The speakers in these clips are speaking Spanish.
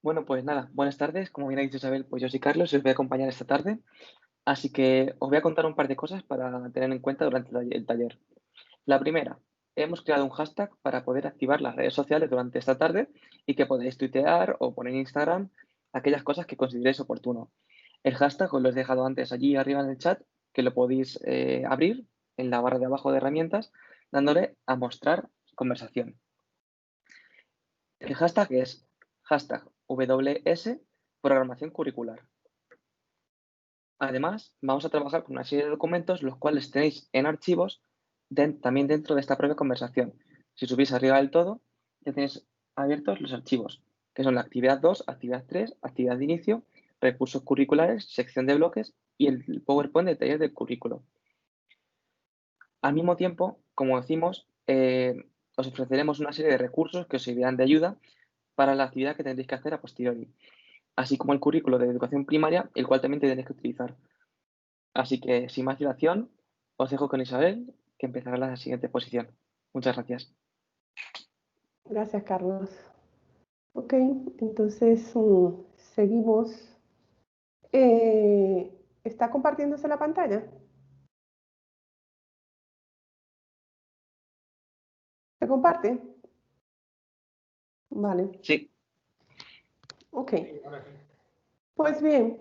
Bueno, pues nada, buenas tardes. Como bien ha dicho Isabel, pues yo soy Carlos y os voy a acompañar esta tarde. Así que os voy a contar un par de cosas para tener en cuenta durante el taller. La primera, hemos creado un hashtag para poder activar las redes sociales durante esta tarde y que podéis tuitear o poner en Instagram aquellas cosas que consideréis oportuno. El hashtag os lo he dejado antes allí arriba en el chat, que lo podéis abrir en la barra de abajo de herramientas, dándole a mostrar conversación. El hashtag es hashtag WS programación curricular. Además, vamos a trabajar con una serie de documentos los cuales tenéis en archivos también dentro de esta propia conversación. Si subís arriba del todo, ya tenéis abiertos los archivos, que son la actividad 2, actividad 3, actividad de inicio, recursos curriculares, sección de bloques y el PowerPoint de taller del currículo. Al mismo tiempo, como decimos, os ofreceremos una serie de recursos que os servirán de ayuda para la actividad que tendréis que hacer a posteriori, así como el currículo de educación primaria, el cual también tenéis que utilizar. Así que, sin más dilación, os dejo con Isabel, que empezará la siguiente exposición. Muchas gracias. Gracias, Carlos. Ok, entonces seguimos. ¿Está compartiéndose la pantalla? ¿Se comparte? Vale, Sí, ok. Pues bien,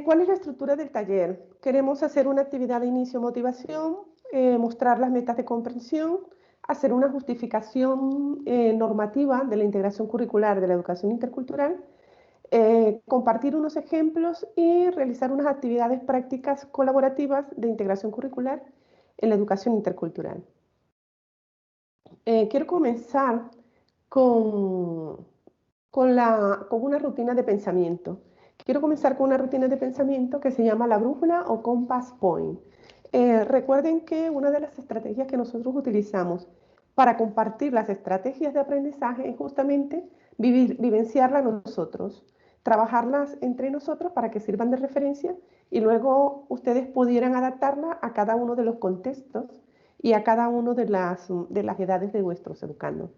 ¿cuál es la estructura del taller? Queremos hacer una actividad de inicio motivación, mostrar las metas de comprensión, hacer una justificación normativa de la integración curricular de la educación intercultural, compartir unos ejemplos y realizar unas actividades prácticas colaborativas de integración curricular en la educación intercultural. Quiero comenzar con, con una rutina de pensamiento. Quiero comenzar con una rutina de pensamiento que se llama la brújula o compass point. Recuerden que una de las estrategias que nosotros utilizamos para compartir las estrategias de aprendizaje es justamente vivenciarlas nosotros, trabajarlas entre nosotros para que sirvan de referencia y luego ustedes pudieran adaptarla a cada uno de los contextos y a cada una de las edades de vuestros educandos.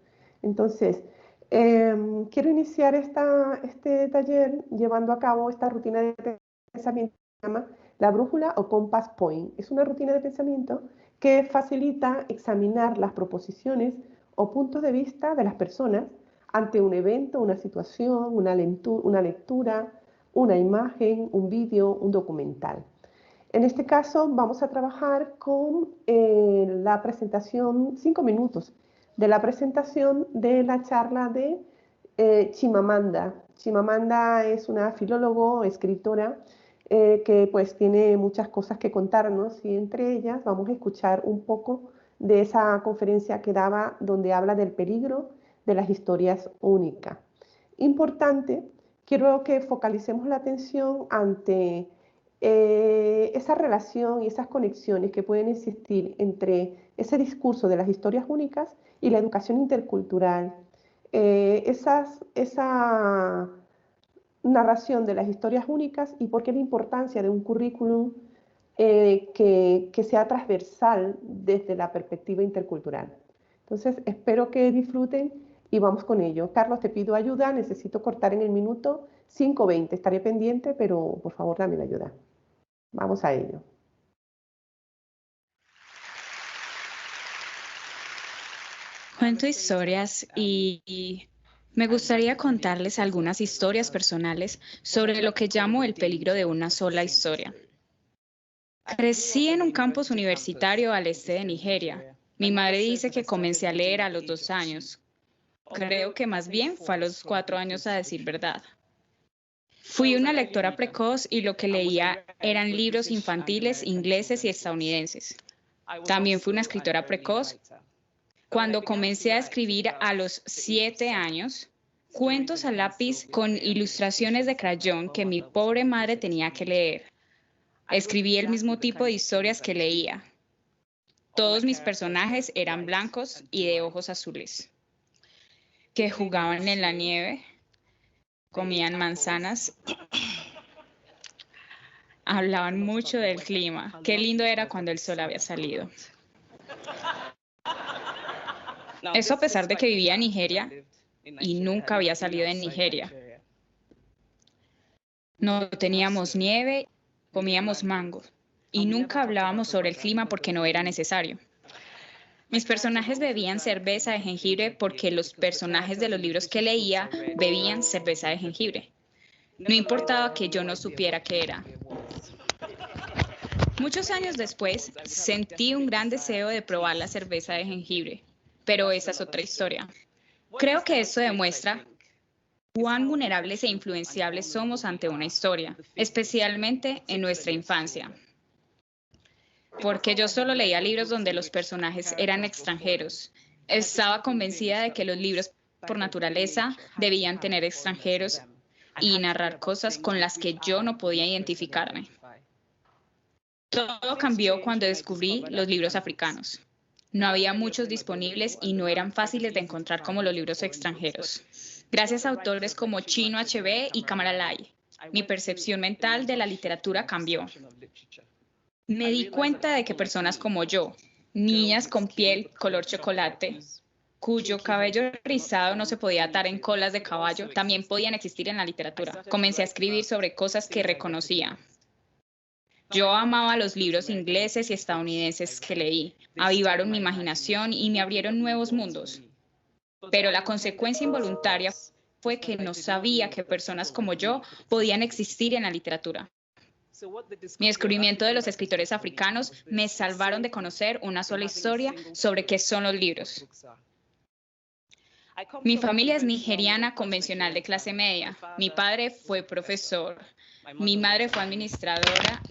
Entonces, quiero iniciar este taller llevando a cabo esta rutina de pensamiento que se llama la brújula o compass point. Es una rutina de pensamiento que facilita examinar las proposiciones o puntos de vista de las personas ante un evento, una situación, una lectura, una imagen, un vídeo, un documental. En este caso vamos a trabajar con la presentación, 5 minutos, de la presentación de la charla de Chimamanda. Chimamanda es una filólogo, escritora, que pues tiene muchas cosas que contarnos y entre ellas vamos a escuchar un poco de esa conferencia que daba donde habla del peligro de las historias únicas. Importante, quiero que focalicemos la atención ante esa relación y esas conexiones que pueden existir entre ese discurso de las historias únicas y la educación intercultural. Esa narración de las historias únicas y por qué la importancia de un currículum que sea transversal desde la perspectiva intercultural. Entonces, espero que disfruten y vamos con ello. Carlos, te pido ayuda, necesito cortar en el minuto 5:20. Estaré pendiente, pero por favor dame la ayuda. Vamos a ello. Cuento historias y me gustaría contarles algunas historias personales sobre lo que llamo el peligro de una sola historia. Crecí en un campus universitario al este de Nigeria. Mi madre dice que comencé a leer a los 2 años. Creo que más bien fue a los 4 años a decir verdad. Fui una lectora precoz y lo que leía eran libros infantiles ingleses y estadounidenses. También fui una escritora precoz. Cuando comencé a escribir a los 7 años, cuentos a lápiz con ilustraciones de crayón que mi pobre madre tenía que leer. Escribí el mismo tipo de historias que leía. Todos mis personajes eran blancos y de ojos azules, que jugaban en la nieve, comían manzanas, hablaban mucho del clima. Qué lindo era cuando el sol había salido. Eso a pesar de que vivía en Nigeria y nunca había salido de Nigeria. No teníamos nieve, comíamos mango y nunca hablábamos sobre el clima porque no era necesario. Mis personajes bebían cerveza de jengibre porque los personajes de los libros que leía bebían cerveza de jengibre. No importaba que yo no supiera qué era. Muchos años después, sentí un gran deseo de probar la cerveza de jengibre, pero esa es otra historia. Creo que esto demuestra cuán vulnerables e influenciables somos ante una historia, especialmente en nuestra infancia. Porque yo solo leía libros donde los personajes eran extranjeros. Estaba convencida de que los libros, por naturaleza, debían tener extranjeros y narrar cosas con las que yo no podía identificarme. Todo cambió cuando descubrí los libros africanos. No había muchos disponibles y no eran fáciles de encontrar como los libros extranjeros. Gracias a autores como Chinua Achebe y Kamala Lai, mi percepción mental de la literatura cambió. Me di cuenta de que personas como yo, niñas con piel color chocolate, cuyo cabello rizado no se podía atar en colas de caballo, también podían existir en la literatura. Comencé a escribir sobre cosas que reconocía. Yo amaba los libros ingleses y estadounidenses que leí, avivaron mi imaginación y me abrieron nuevos mundos. Pero la consecuencia involuntaria fue que no sabía que personas como yo podían existir en la literatura. Mi descubrimiento de los escritores africanos me salvaron de conocer una sola historia sobre qué son los libros. Mi familia es nigeriana convencional de clase media. Mi padre fue profesor, mi madre fue administradora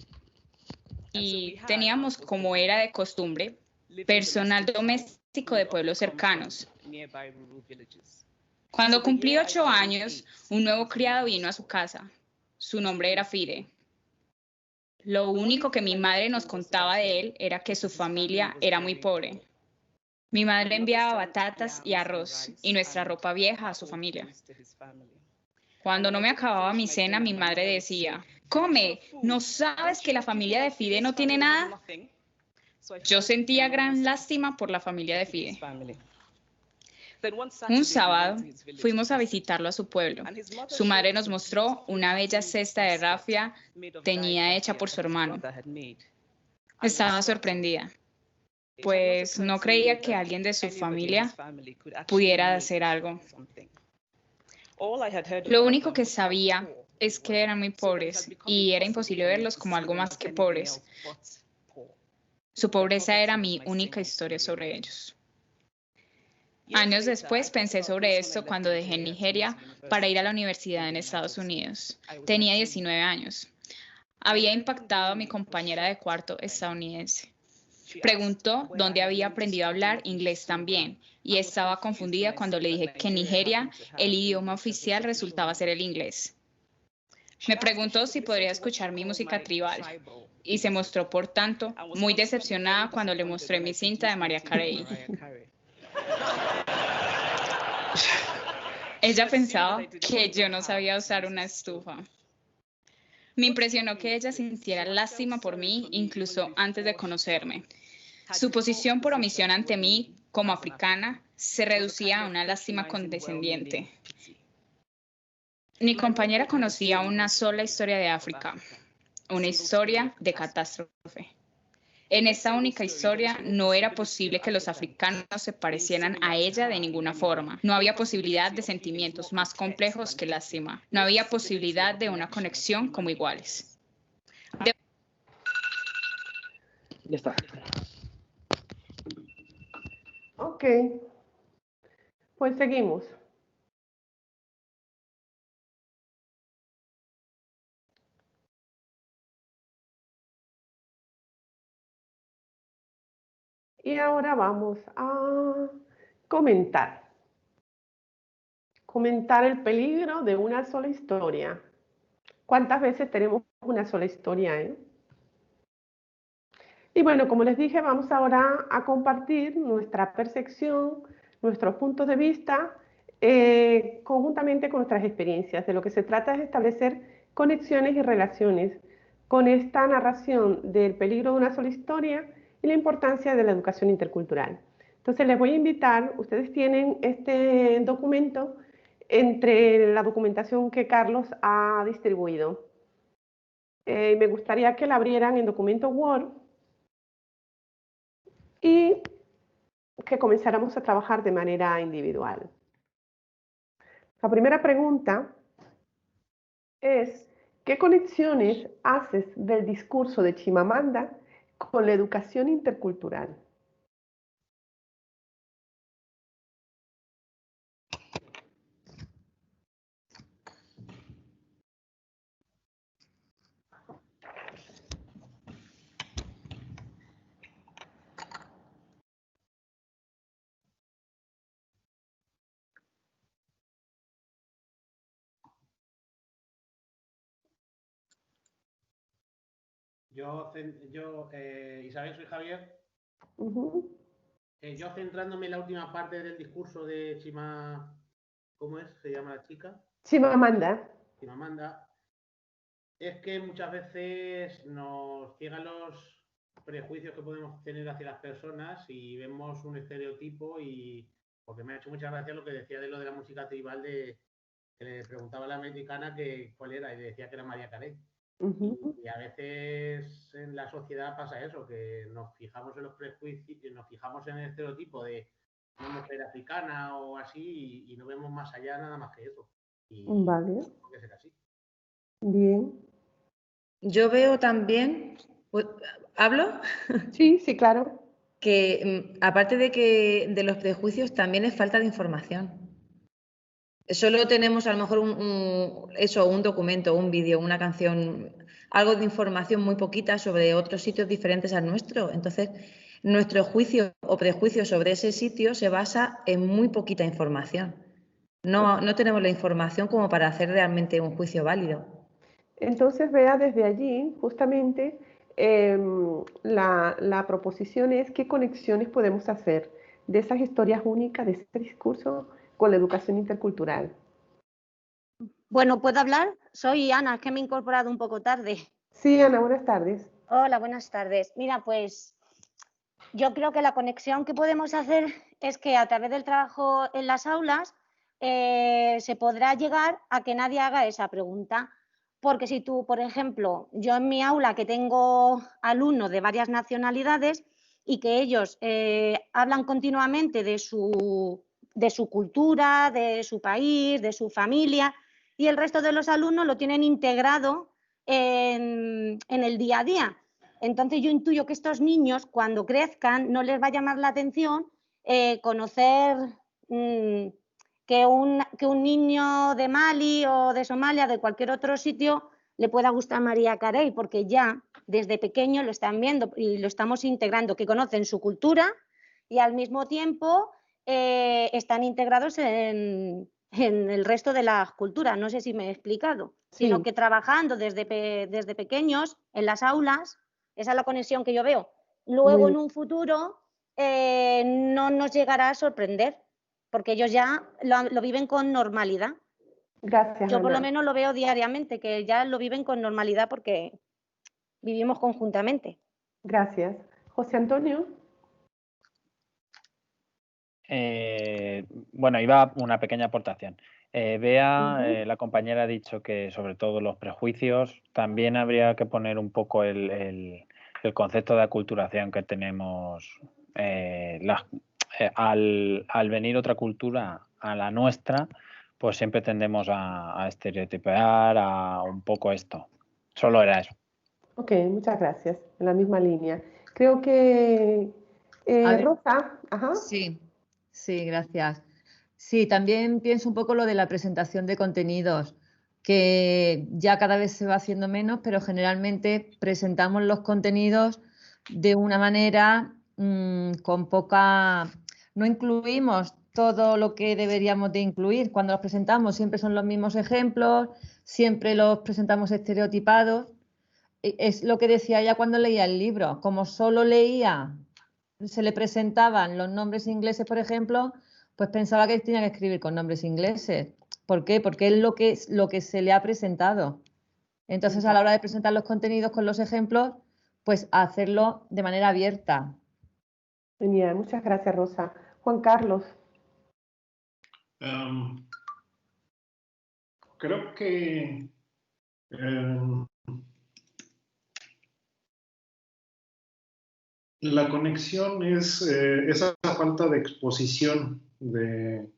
y teníamos, como era de costumbre, personal doméstico de pueblos cercanos. Cuando cumplí 8 años, un nuevo criado vino a su casa. Su nombre era Fide. Lo único que mi madre nos contaba de él era que su familia era muy pobre. Mi madre enviaba batatas y arroz y nuestra ropa vieja a su familia. Cuando no me acababa mi cena, mi madre decía: «Come, ¿no sabes que la familia de Fide no tiene nada?». Yo sentía gran lástima por la familia de Fide. Un sábado fuimos a visitarlo a su pueblo. Su madre nos mostró una bella cesta de rafia teñida hecha por su hermano. Estaba sorprendida, pues no creía que alguien de su familia pudiera hacer algo. Lo único que sabía es que eran muy pobres y era imposible verlos como algo más que pobres. Su pobreza era mi única historia sobre ellos. Años después pensé sobre esto cuando dejé Nigeria para ir a la universidad en Estados Unidos. Tenía 19 años. Había impactado a mi compañera de cuarto estadounidense. Preguntó dónde había aprendido a hablar inglés también y estaba confundida cuando le dije que en Nigeria el idioma oficial resultaba ser el inglés. Me preguntó si podría escuchar mi música tribal y se mostró, por tanto, muy decepcionada cuando le mostré mi cinta de Mariah Carey. Ella pensaba que yo no sabía usar una estufa. Me impresionó que ella sintiera lástima por mí incluso antes de conocerme. Su posición por omisión ante mí, como africana, se reducía a una lástima condescendiente. Mi compañera conocía una sola historia de África, una historia de catástrofe. En esta única historia no era posible que los africanos se parecieran a ella de ninguna forma. No había posibilidad de sentimientos más complejos que lástima. No había posibilidad de una conexión como iguales. Ya está. Ok, pues seguimos. Y ahora vamos a comentar. Comentar el peligro de una sola historia. ¿Cuántas veces tenemos una sola historia, Y bueno, como les dije, vamos ahora a compartir nuestra percepción, nuestros puntos de vista, conjuntamente con nuestras experiencias. De lo que se trata es establecer conexiones y relaciones con esta narración del peligro de una sola historia y la importancia de la educación intercultural. Entonces les voy a invitar, ustedes tienen este documento entre la documentación que Carlos ha distribuido. Me gustaría que la abrieran en documento Word y que comenzáramos a trabajar de manera individual. La primera pregunta es, ¿qué conexiones haces del discurso de Chimamanda con la educación intercultural? Isabel, soy Javier. Ujú. Yo centrándome en la última parte del discurso de ¿cómo es? ¿Se llama la chica? Chimamanda. Chimamanda. Es que muchas veces nos ciegan los prejuicios que podemos tener hacia las personas y vemos un estereotipo porque me ha hecho mucha gracia lo que decía de lo de la música tribal que le preguntaba a la americana que cuál era y decía que era Mariah Carey. Y a veces en la sociedad pasa eso, que nos fijamos en los prejuicios, nos fijamos en el estereotipo de una mujer africana o así y no vemos más allá nada más que eso. Y Vale. no puede ser así. Bien. Yo veo también, ¿hablo? Sí, sí, claro. Que aparte de los prejuicios también es falta de información. Solo tenemos a lo mejor un documento, un vídeo, una canción, algo de información muy poquita sobre otros sitios diferentes al nuestro. Entonces, nuestro juicio o prejuicio sobre ese sitio se basa en muy poquita información. No tenemos la información como para hacer realmente un juicio válido. Entonces, vea, desde allí, justamente, la proposición es qué conexiones podemos hacer de esas historias únicas, de ese discurso, con la educación intercultural. Bueno, ¿puedo hablar? Soy Ana, es que me he incorporado un poco tarde. Sí, Ana, buenas tardes. Hola, buenas tardes. Mira, pues yo creo que la conexión que podemos hacer es que a través del trabajo en las aulas se podrá llegar a que nadie haga esa pregunta. Porque si tú, por ejemplo, yo en mi aula que tengo alumnos de varias nacionalidades y que ellos hablan continuamente de su cultura, de su país, de su familia, y el resto de los alumnos lo tienen integrado en el día a día. Entonces yo intuyo que estos niños cuando crezcan no les va a llamar la atención conocer que un niño de Mali o de Somalia, de cualquier otro sitio, le pueda gustar Mariah Carey, porque ya desde pequeño lo están viendo y lo estamos integrando, que conocen su cultura y al mismo tiempo están integrados en el resto de las culturas. No sé si me he explicado, Sí. Sino que trabajando desde pequeños en las aulas, esa es la conexión que yo veo. Luego en un futuro no nos llegará a sorprender, porque ellos ya lo viven con normalidad. Gracias, Yo por lo Ana. menos lo veo diariamente, que ya lo viven con normalidad porque vivimos conjuntamente. Gracias. José Antonio. Bueno, iba una pequeña aportación. Bea, la compañera ha dicho que sobre todo los prejuicios, también habría que poner un poco el concepto de aculturación que tenemos. Al venir otra cultura a la nuestra, pues siempre tendemos a estereotipar a un poco esto. Solo era eso. Ok, muchas gracias. En la misma línea. Creo que Rosa. Ajá. Sí, gracias. Sí, también pienso un poco lo de la presentación de contenidos, que ya cada vez se va haciendo menos, pero generalmente presentamos los contenidos de una manera con poca... No incluimos todo lo que deberíamos de incluir. Cuando los presentamos siempre son los mismos ejemplos, siempre los presentamos estereotipados. Es lo que decía ya cuando leía el libro, como solo leía, se le presentaban los nombres ingleses, por ejemplo, pues pensaba que tenía que escribir con nombres ingleses. ¿Por qué? Porque es lo que se le ha presentado. Entonces, a la hora de presentar los contenidos con los ejemplos, pues hacerlo de manera abierta. Genial, muchas gracias, Rosa. Juan Carlos. Creo que La conexión es esa falta de exposición de,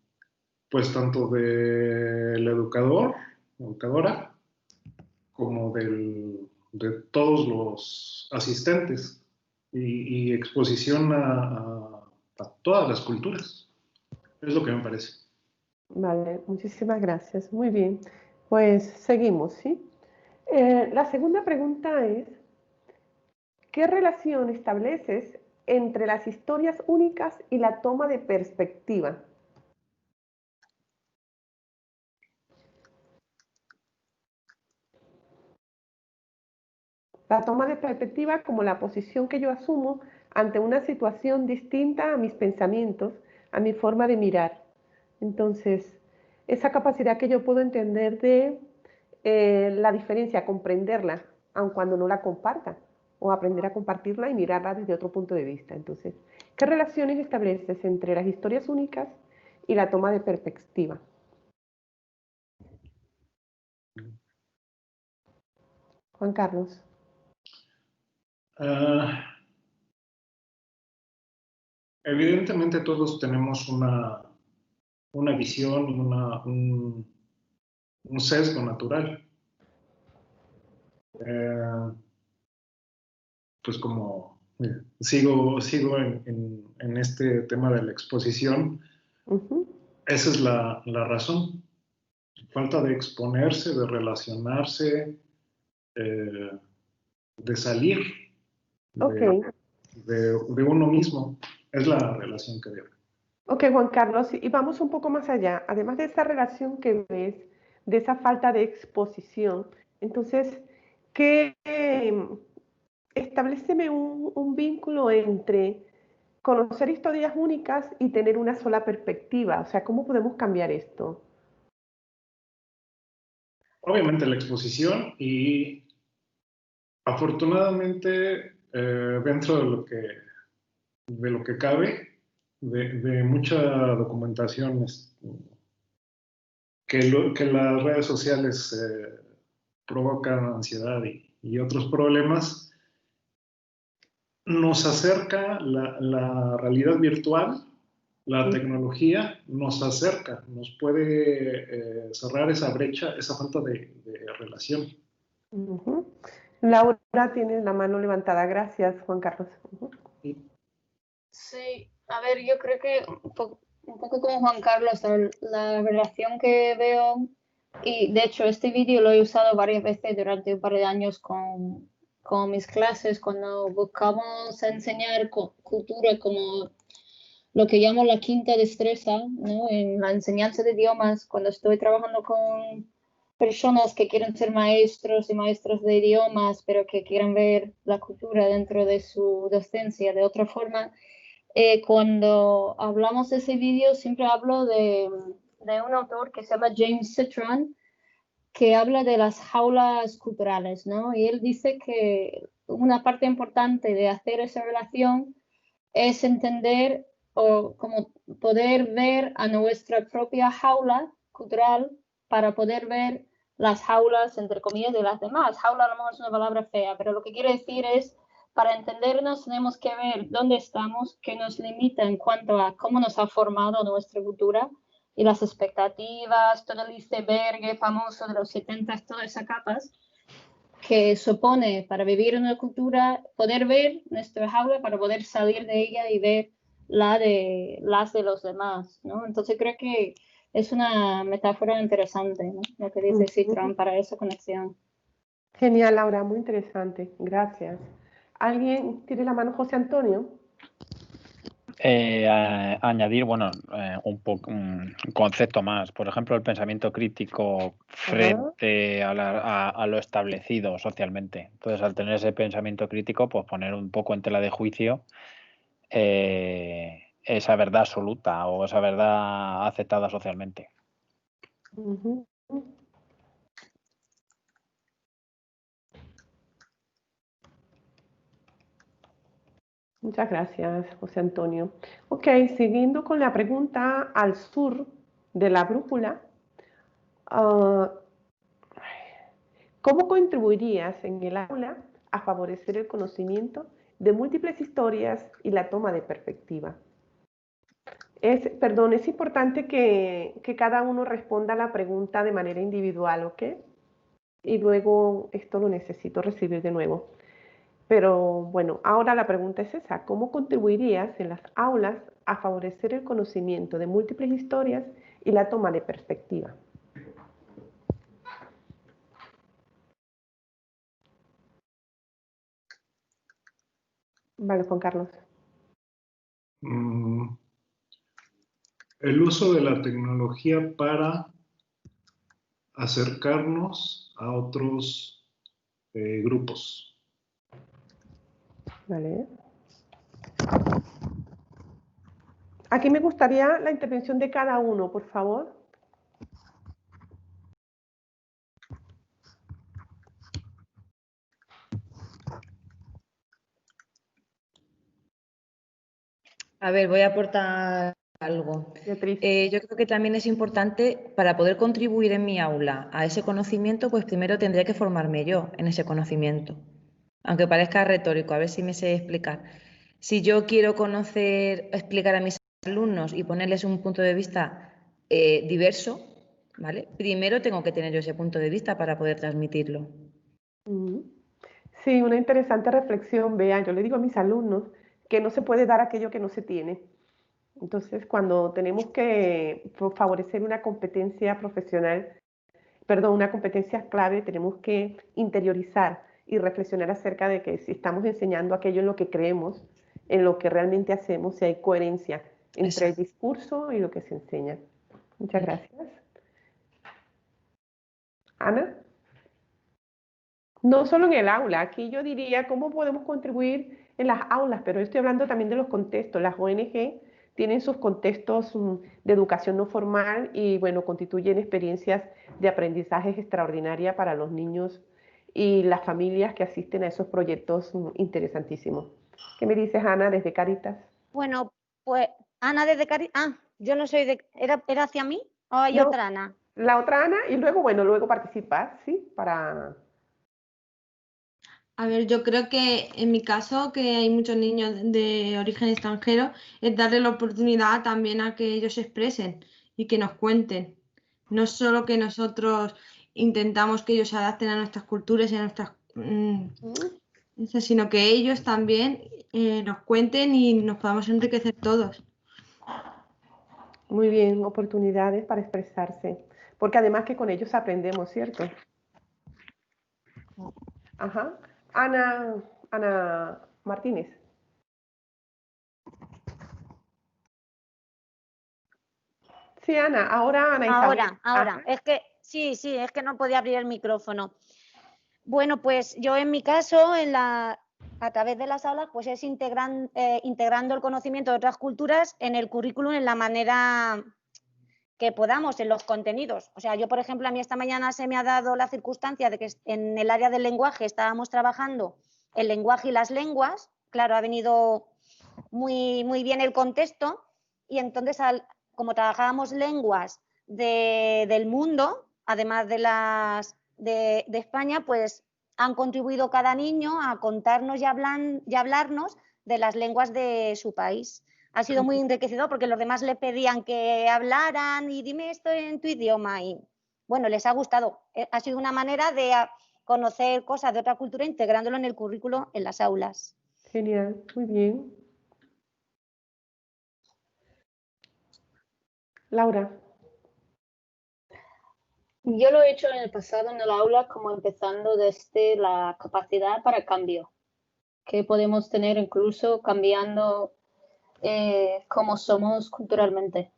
pues, tanto del educador, educadora, como de todos los asistentes y exposición a todas las culturas. Es lo que me parece. Vale, muchísimas gracias. Muy bien. Pues seguimos, ¿sí? La segunda pregunta es, ¿qué relación estableces entre las historias únicas y la toma de perspectiva? La toma de perspectiva como la posición que yo asumo ante una situación distinta a mis pensamientos, a mi forma de mirar. Entonces, esa capacidad que yo puedo entender de la diferencia, comprenderla, aun cuando no la comparta, o aprender a compartirla y mirarla desde otro punto de vista. Entonces, ¿qué relaciones estableces entre las historias únicas y la toma de perspectiva? Juan Carlos. Evidentemente todos tenemos una visión y un sesgo natural. Pues como sigo en este tema de la exposición, esa es la razón. Falta de exponerse, de relacionarse, de salir de uno mismo. Es la relación que veo. Ok, Juan Carlos, y vamos un poco más allá. Además de esa relación que ves, de esa falta de exposición, entonces, establéceme un vínculo entre conocer historias únicas y tener una sola perspectiva. O sea, ¿cómo podemos cambiar esto? Obviamente la exposición y afortunadamente dentro de lo que cabe, de mucha documentación que las redes sociales provocan ansiedad y otros problemas, nos acerca la realidad virtual, la tecnología nos acerca, nos puede cerrar esa brecha, esa falta de relación. Laura tiene la mano levantada. Gracias, Juan Carlos. Sí, a ver, yo creo que un poco como Juan Carlos, la relación que veo, y de hecho este vídeo lo he usado varias veces durante un par de años con mis clases, cuando buscamos enseñar cultura como lo que llamo la quinta destreza, ¿no? En la enseñanza de idiomas, cuando estoy trabajando con personas que quieren ser maestros y maestras de idiomas, pero que quieren ver la cultura dentro de su docencia de otra forma. Cuando hablamos de ese vídeo, siempre hablo de un autor que se llama James Citron, que habla de las jaulas culturales, ¿no? Y él dice que una parte importante de hacer esa relación es entender o como poder ver a nuestra propia jaula cultural para poder ver las jaulas, entre comillas, de las demás. Jaula a lo mejor es una palabra fea, pero lo que quiere decir es, para entendernos tenemos que ver dónde estamos, qué nos limita en cuanto a cómo nos ha formado nuestra cultura y las expectativas, todo el iceberg famoso de los 70, todas esas capas que supone para vivir en una cultura, poder ver nuestra jaula para poder salir de ella y ver las de los demás, ¿no? Entonces creo que es una metáfora interesante, ¿no? Lo que dice Citron para esa conexión. Genial, Laura, muy interesante. Gracias. ¿Alguien tiene la mano? José Antonio. Añadir, bueno, un concepto más. Por ejemplo, el pensamiento crítico frente a lo establecido socialmente. Entonces, al tener ese pensamiento crítico, pues poner un poco en tela de juicio esa verdad absoluta o esa verdad aceptada socialmente. Muchas gracias, José Antonio. Ok, siguiendo con la pregunta al sur de la brújula, ¿cómo contribuirías en el aula a favorecer el conocimiento de múltiples historias y la toma de perspectiva. Es importante que cada uno responda a la pregunta de manera individual, ¿ok? Y luego esto lo necesito recibir de nuevo. Pero bueno, ahora la pregunta es esa: ¿cómo contribuirías en las aulas a favorecer el conocimiento de múltiples historias y la toma de perspectiva? Vale, Juan Carlos. El uso de la tecnología para acercarnos a otros grupos. Vale. Aquí me gustaría la intervención de cada uno, por favor. A ver, voy a aportar algo. Yo creo que también es importante, para poder contribuir en mi aula a ese conocimiento, pues primero tendría que formarme yo en ese conocimiento. Aunque parezca retórico, a ver si me sé explicar. Si yo quiero explicar a mis alumnos y ponerles un punto de vista diverso, ¿vale? Primero tengo que tener yo ese punto de vista para poder transmitirlo. Sí, una interesante reflexión. Vean, yo le digo a mis alumnos que no se puede dar aquello que no se tiene. Entonces, cuando tenemos que favorecer una competencia profesional, una competencia clave, tenemos que interiorizar y reflexionar acerca de que si estamos enseñando aquello en lo que creemos, en lo que realmente hacemos, si hay coherencia entre el discurso y lo que se enseña. Muchas gracias. Ana. No solo en el aula, aquí yo diría cómo podemos contribuir en las aulas, pero estoy hablando también de los contextos. Las ONG tienen sus contextos de educación no formal y, bueno, constituyen experiencias de aprendizaje extraordinarias para los niños y las familias que asisten a esos proyectos interesantísimos. ¿Qué me dices, Ana, desde Cáritas? Bueno, pues Ana desde Cáritas. Yo no soy de... ¿Era hacia mí o hay otra Ana? La otra Ana y luego, bueno, luego participar, ¿sí? Para... A ver, yo creo que en mi caso, que hay muchos niños de origen extranjero, es darle la oportunidad también a que ellos se expresen y que nos cuenten. No solo que nosotros intentamos que ellos se adapten a nuestras culturas y a nuestras... sino que ellos también nos cuenten y nos podamos enriquecer todos. Muy bien, oportunidades para expresarse. Porque además que con ellos aprendemos, ¿cierto? Ajá. Ana Martínez. Sí, Ana, ahora Ana Isabel. Ahora. Es que sí, es que no podía abrir el micrófono. Bueno, pues yo en mi caso, a través de las aulas, pues es integrando el conocimiento de otras culturas en el currículum en la manera que podamos, en los contenidos. O sea, yo, por ejemplo, a mí esta mañana se me ha dado la circunstancia de que en el área del lenguaje estábamos trabajando el lenguaje y las lenguas. Claro, ha venido muy, muy bien el contexto y entonces, como trabajábamos lenguas del mundo, además de España, pues han contribuido cada niño a contarnos y hablarnos de las lenguas de su país. Ha sido muy enriquecedor porque los demás le pedían que hablaran y dime esto en tu idioma y bueno, les ha gustado. Ha sido una manera de conocer cosas de otra cultura integrándolo en el currículo en las aulas. Genial, muy bien. Laura. Yo lo he hecho en el pasado en el aula, como empezando desde la capacidad para cambio, que podemos tener incluso cambiando cómo somos culturalmente.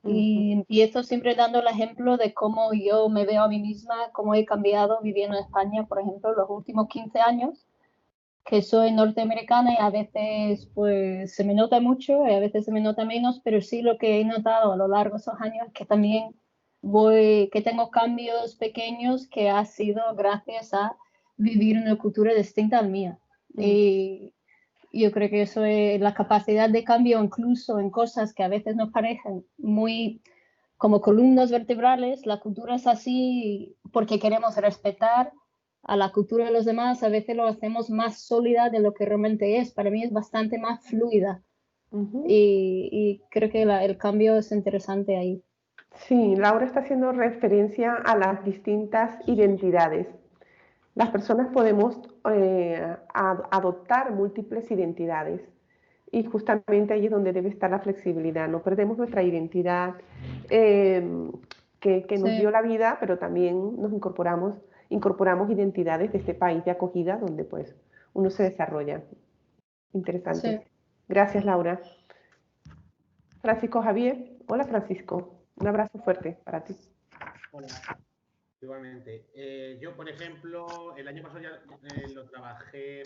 Y empiezo siempre dando el ejemplo de cómo yo me veo a mí misma, cómo he cambiado viviendo en España, por ejemplo, los últimos 15 años, que soy norteamericana y a veces pues se me nota mucho y a veces se me nota menos, pero sí lo que he notado a lo largo de esos años es que también que tengo cambios pequeños que ha sido gracias a vivir en una cultura distinta al mía. Y yo creo que eso es la capacidad de cambio, incluso en cosas que a veces nos parecen muy como columnas vertebrales. La cultura es así porque queremos respetar a la cultura de los demás, a veces lo hacemos más sólida de lo que realmente es. Para mí es bastante más fluida. Y creo que el cambio es interesante ahí. Sí, Laura está haciendo referencia a las distintas identidades. Las personas podemos adoptar múltiples identidades y justamente ahí es donde debe estar la flexibilidad. No perdemos nuestra identidad que nos dio la vida, pero también nos incorporamos identidades de este país de acogida donde pues uno se desarrolla. Interesante. Sí. Gracias, Laura. Francisco Javier. Hola, Francisco. Un abrazo fuerte para ti. Hola. Igualmente. Yo, por ejemplo, el año pasado ya lo trabajé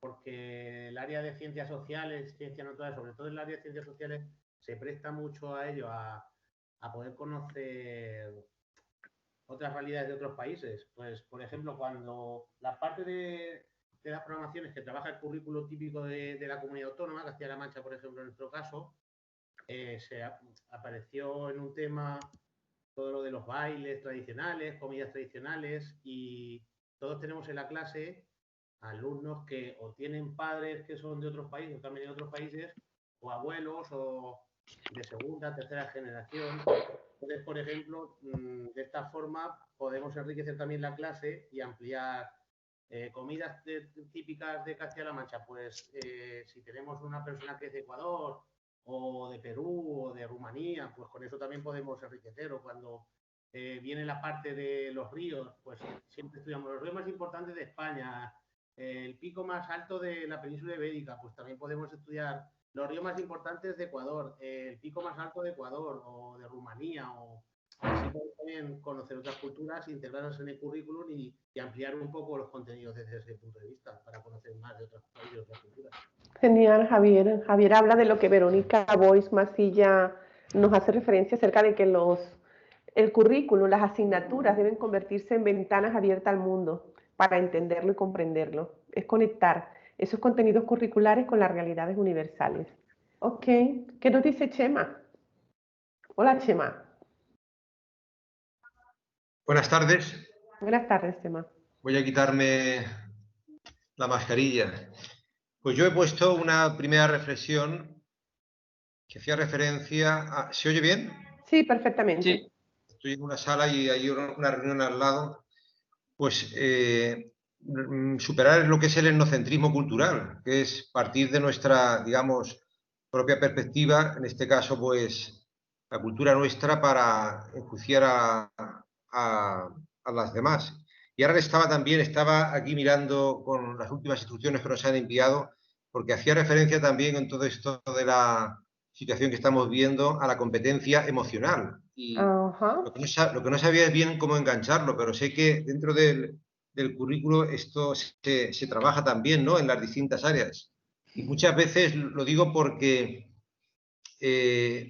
porque el área de ciencias sociales, ciencias naturales, sobre todo el área de ciencias sociales, se presta mucho a ello, a poder conocer otras realidades de otros países. Pues, por ejemplo, cuando la parte de las programaciones que trabaja el currículo típico de la comunidad autónoma, Castilla-La Mancha, por ejemplo, en nuestro caso, se apareció en un tema todo lo de los bailes tradicionales, comidas tradicionales, y todos tenemos en la clase alumnos que o tienen padres que son de otros países, o también de otros países, o abuelos, o de segunda, tercera generación. Entonces, por ejemplo, de esta forma podemos enriquecer también la clase y ampliar comidas típicas de Castilla-La Mancha. Pues si tenemos una persona que es de Ecuador, o de Perú, o de Rumanía, pues con eso también podemos enriquecer. O cuando viene la parte de los ríos, pues siempre estudiamos los ríos más importantes de España, el pico más alto de la península ibérica, pues también podemos estudiar los ríos más importantes de Ecuador, el pico más alto de Ecuador o de Rumanía, o así podemos también conocer otras culturas, integrarlas en el currículum y ampliar un poco los contenidos desde ese punto de vista para conocer más de otros países y otras culturas. Genial, Javier. Javier habla de lo que Verónica Boix Masilla nos hace referencia acerca de que el currículum, las asignaturas deben convertirse en ventanas abiertas al mundo para entenderlo y comprenderlo. Es conectar esos contenidos curriculares con las realidades universales. Ok, ¿qué nos dice Chema? Hola, Chema. Buenas tardes. Buenas tardes, Chema. Voy a quitarme la mascarilla. Pues yo he puesto una primera reflexión que hacía referencia a... ¿Se oye bien? Sí, perfectamente. Sí. Estoy en una sala y hay una reunión al lado. Pues superar lo que es el etnocentrismo cultural, que es partir de nuestra, digamos, propia perspectiva, en este caso, pues, la cultura nuestra para enjuiciar a las demás. Y ahora estaba aquí mirando con las últimas instrucciones que nos han enviado, porque hacía referencia también en todo esto de la situación que estamos viendo a la competencia emocional. Y lo que no sabía es bien cómo engancharlo, pero sé que dentro del currículo esto se trabaja también, ¿no?, en las distintas áreas. Y muchas veces lo digo porque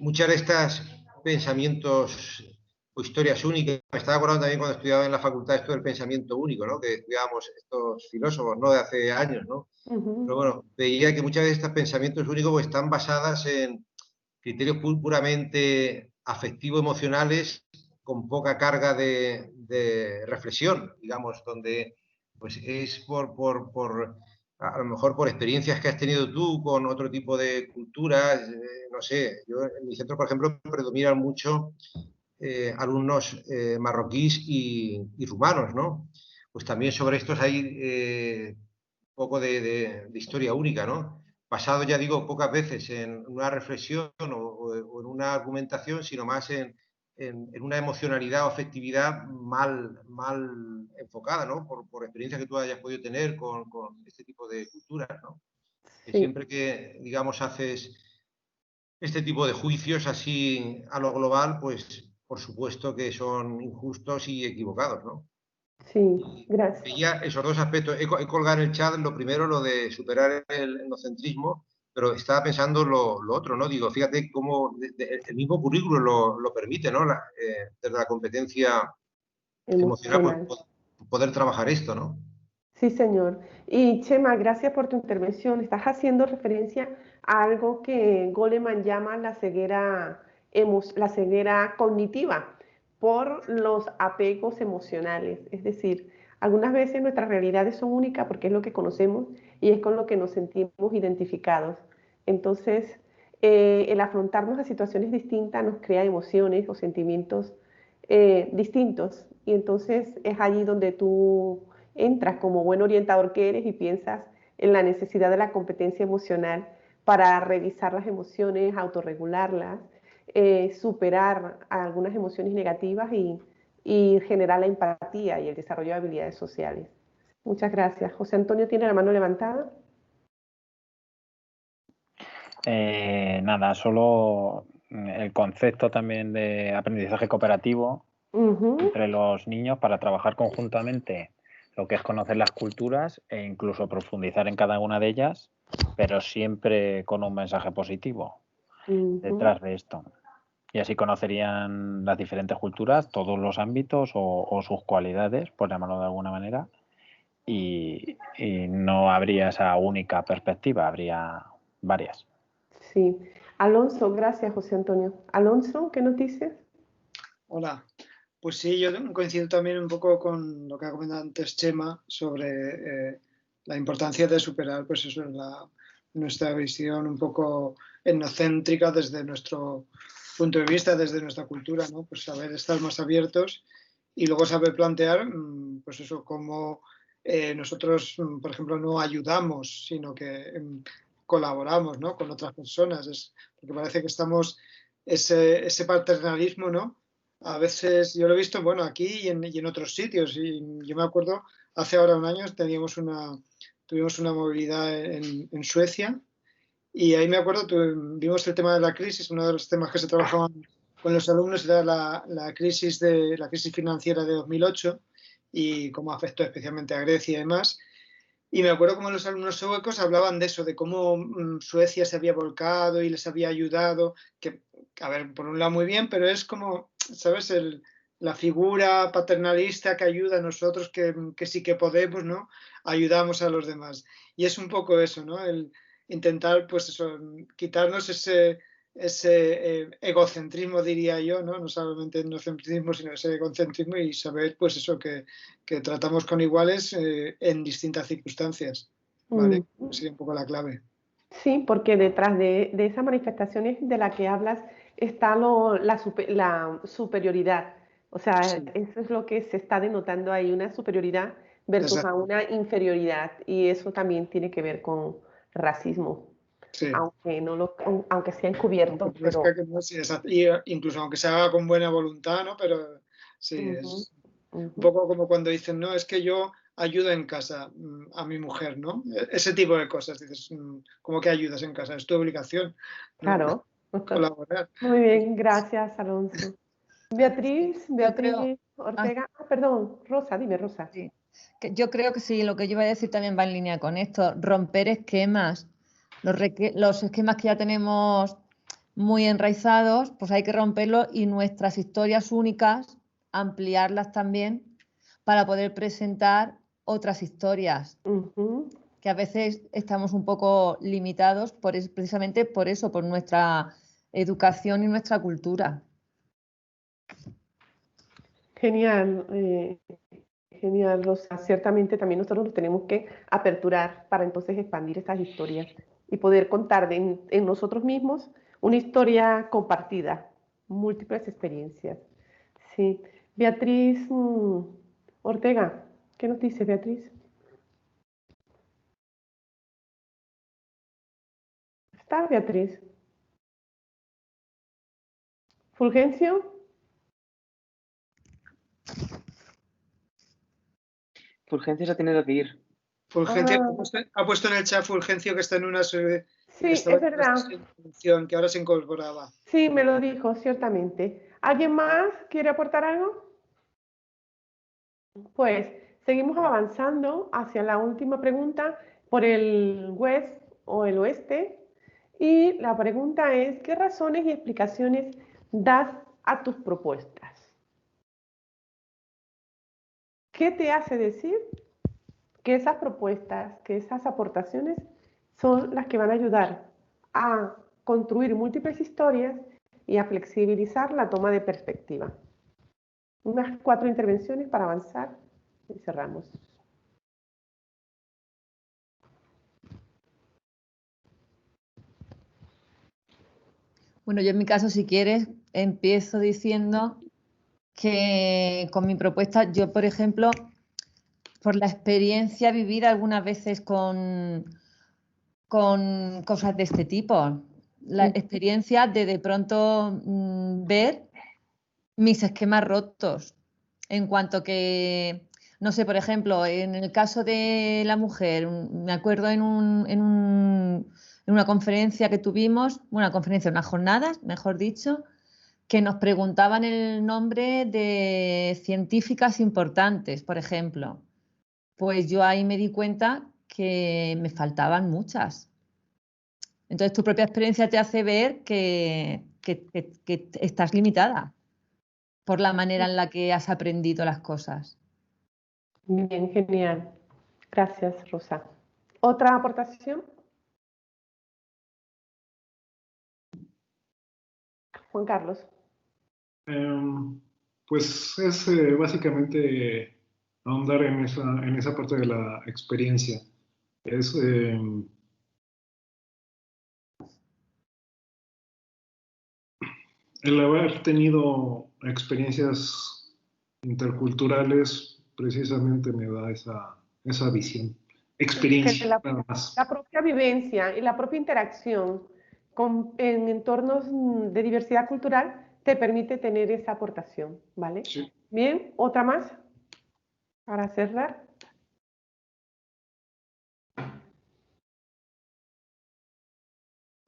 muchas de estas pensamientos o historias únicas, me estaba acordando también cuando estudiaba en la facultad esto del pensamiento único, ¿no?, que estudiábamos estos filósofos, ¿no?, de hace años, ¿no? Pero bueno, veía que muchas de estos pensamientos únicos pues, están basadas en criterios puramente afectivo-emocionales con poca carga de reflexión, digamos, donde pues es a lo mejor por experiencias que has tenido tú con otro tipo de culturas, no sé, yo en mi centro, por ejemplo, predominan mucho alumnos marroquíes y rumanos, ¿no? Pues también sobre estos hay un poco de historia única, ¿no? Basado, ya digo, pocas veces en una reflexión o en una argumentación, sino más en una emocionalidad o afectividad mal enfocada, ¿no? Por experiencias que tú hayas podido tener con este tipo de culturas, ¿no? Sí. Que siempre que, digamos, haces este tipo de juicios así a lo global, pues por supuesto que son injustos y equivocados, ¿no? Sí, gracias. Veía esos dos aspectos. He colgado en el chat lo primero, lo de superar el etnocentrismo, pero estaba pensando lo otro, ¿no? Digo, fíjate cómo el mismo currículo lo permite, ¿no? Desde la competencia emocional, pues, poder trabajar esto, ¿no? Sí, señor. Y Chema, gracias por tu intervención. Estás haciendo referencia a algo que Goleman llama la ceguera cognitiva por los apegos emocionales. Es decir, Algunas veces nuestras realidades son únicas porque es lo que conocemos y es con lo que nos sentimos identificados. Entonces, el afrontarnos a situaciones distintas nos crea emociones o sentimientos distintos. Y entonces es allí donde tú entras como buen orientador que eres y piensas en la necesidad de la competencia emocional para revisar las emociones, autorregularlas, superar algunas emociones negativas y generar la empatía y el desarrollo de habilidades sociales. Muchas gracias. José Antonio tiene la mano levantada. Nada, solo el concepto también de aprendizaje cooperativo entre los niños para trabajar conjuntamente lo que es conocer las culturas e incluso profundizar en cada una de ellas, pero siempre con un mensaje positivo detrás de esto. Y así conocerían las diferentes culturas, todos los ámbitos o sus cualidades, por llamarlo de alguna manera, y no habría esa única perspectiva, habría varias. Sí. Alonso, gracias José Antonio. Alonso, ¿qué nos dices? Hola. Pues sí, yo coincido también un poco con lo que ha comentado antes Chema sobre la importancia de superar pues eso, nuestra visión un poco etnocéntrica desde nuestro punto de vista, desde nuestra cultura, ¿no? Pues saber estar más abiertos y luego saber plantear, pues eso, cómo nosotros, por ejemplo, no ayudamos, sino que colaboramos, ¿no? Con otras personas. Porque parece que estamos, ese paternalismo, ¿no? A veces yo lo he visto, bueno, aquí y en otros sitios. Y yo me acuerdo, hace ahora un año tuvimos una movilidad en Suecia y ahí me acuerdo, vimos el tema de la crisis. Uno de los temas que se trabajaban con los alumnos era la crisis financiera de 2008 y cómo afectó especialmente a Grecia y demás. Y me acuerdo como los alumnos suecos hablaban de eso, de cómo Suecia se había volcado y les había ayudado, que, a ver, por un lado muy bien, pero es como, ¿sabes? La figura paternalista que ayuda a nosotros, que sí que podemos, ¿no? Ayudamos a los demás. Y es un poco eso, ¿no? El intentar, pues eso, quitarnos ese egocentrismo, diría yo, ¿no? No solamente etnocentrismo, sino ese egocentrismo y saber, pues eso, que tratamos con iguales en distintas circunstancias, ¿vale? Sería un poco la clave. Sí, porque detrás de esas manifestaciones de las que hablas está la superioridad. O sea, Sí. eso es lo que se está denotando ahí, una superioridad versus a una inferioridad. Y eso también tiene que ver con racismo. Sí. Aunque sea encubierto. Pero... No, sí, y incluso aunque se haga con buena voluntad, ¿no? Pero sí, es un poco como cuando dicen, no, es que yo ayudo en casa a mi mujer, ¿no? Ese tipo de cosas. Dices, ¿cómo que ayudas en casa? Es tu obligación, ¿no? Claro. Colaborar. Muy bien, gracias, Alonso. Beatriz creo... Ortega. Perdón, Rosa, dime, Rosa. Sí. Yo creo que sí, lo que yo iba a decir también va en línea con esto, romper esquemas. Los esquemas que ya tenemos muy enraizados, pues hay que romperlos y nuestras historias únicas, ampliarlas también para poder presentar otras historias. Que a veces estamos un poco limitados precisamente por eso, por nuestra educación y nuestra cultura. Genial, genial, Rosa. Ciertamente también nosotros nos tenemos que aperturar para entonces expandir estas historias y poder contar en nosotros mismos una historia compartida, múltiples experiencias. Sí. Beatriz Ortega, ¿qué nos dice Beatriz? ¿Está Beatriz? ¿Fulgencio? Fulgencio se ha tenido que ir. Fulgencio ha puesto en el chat Fulgencio que está en una... Sí, es verdad. Que ahora se incorporaba. Sí, me lo dijo, ciertamente. ¿Alguien más quiere aportar algo? Pues seguimos avanzando hacia la última pregunta por el west o el oeste. Y la pregunta es, ¿qué razones y explicaciones das a tus propuestas? ¿Qué te hace decir que esas propuestas, que esas aportaciones son las que van a ayudar a construir múltiples historias y a flexibilizar la toma de perspectiva? Unas 4 intervenciones para avanzar Y cerramos. Bueno, yo en mi caso, si quieres, empiezo diciendo que con mi propuesta, yo, por ejemplo, por la experiencia vivida algunas veces con cosas de este tipo, la experiencia de pronto ver mis esquemas rotos, en cuanto que, no sé, por ejemplo, en el caso de la mujer, me acuerdo en una conferencia que tuvimos, unas jornadas, mejor dicho, que nos preguntaban el nombre de científicas importantes, por ejemplo. Pues yo ahí me di cuenta que me faltaban muchas. Entonces tu propia experiencia te hace ver que estás limitada por la manera en la que has aprendido las cosas. Bien, genial. Gracias, Rosa. ¿Otra aportación? Juan Carlos. Pues es básicamente ahondar en esa parte de la experiencia. Es el haber tenido experiencias interculturales precisamente me da esa visión. Experiencia, nada más. La propia vivencia y la propia interacción en entornos de diversidad cultural te permite tener esa aportación, ¿vale? Sí. Bien, ¿otra más? Para cerrar.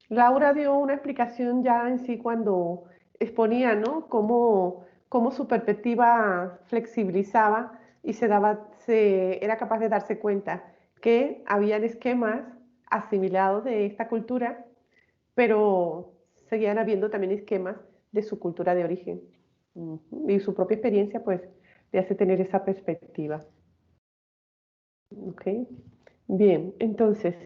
Laura dio una explicación ya en sí cuando exponía, ¿no? Cómo su perspectiva flexibilizaba y era capaz de darse cuenta que habían esquemas asimilados de esta cultura, pero seguían habiendo también esquemas de su cultura de origen. Y su propia experiencia, pues, le hace tener esa perspectiva. ¿Ok? Bien, entonces,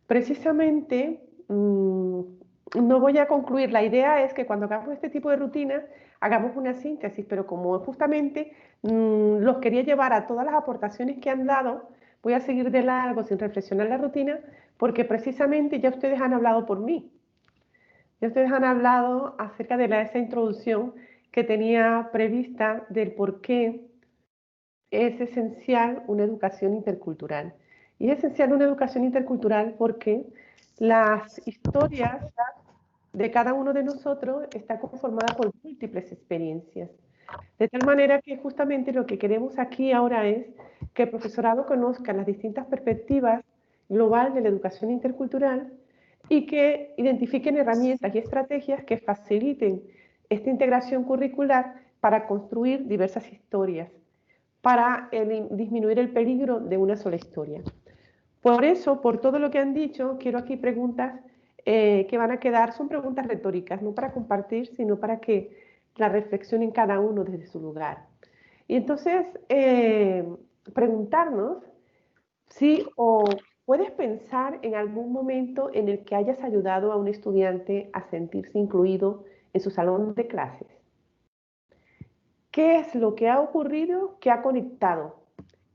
precisamente, no voy a concluir. La idea es que cuando hagamos este tipo de rutina, hagamos una síntesis, pero como justamente los quería llevar a todas las aportaciones que han dado, voy a seguir de largo sin reflexionar la rutina, porque precisamente ya ustedes han hablado por mí. Ya ustedes han hablado acerca de esa introducción que tenía prevista del por qué es esencial una educación intercultural. Y es esencial una educación intercultural porque las historias de cada uno de nosotros están conformadas por múltiples experiencias. De tal manera que justamente lo que queremos aquí ahora es que el profesorado conozca las distintas perspectivas global de la educación intercultural y que identifiquen herramientas y estrategias que faciliten esta integración curricular para construir diversas historias, para disminuir el peligro de una sola historia. Por eso, por todo lo que han dicho, quiero aquí preguntas que van a quedar, son preguntas retóricas, no para compartir, sino para que la reflexionen cada uno desde su lugar. Y entonces, preguntarnos si o puedes pensar en algún momento en el que hayas ayudado a un estudiante a sentirse incluido en su salón de clases. ¿Qué es lo que ha ocurrido que ha conectado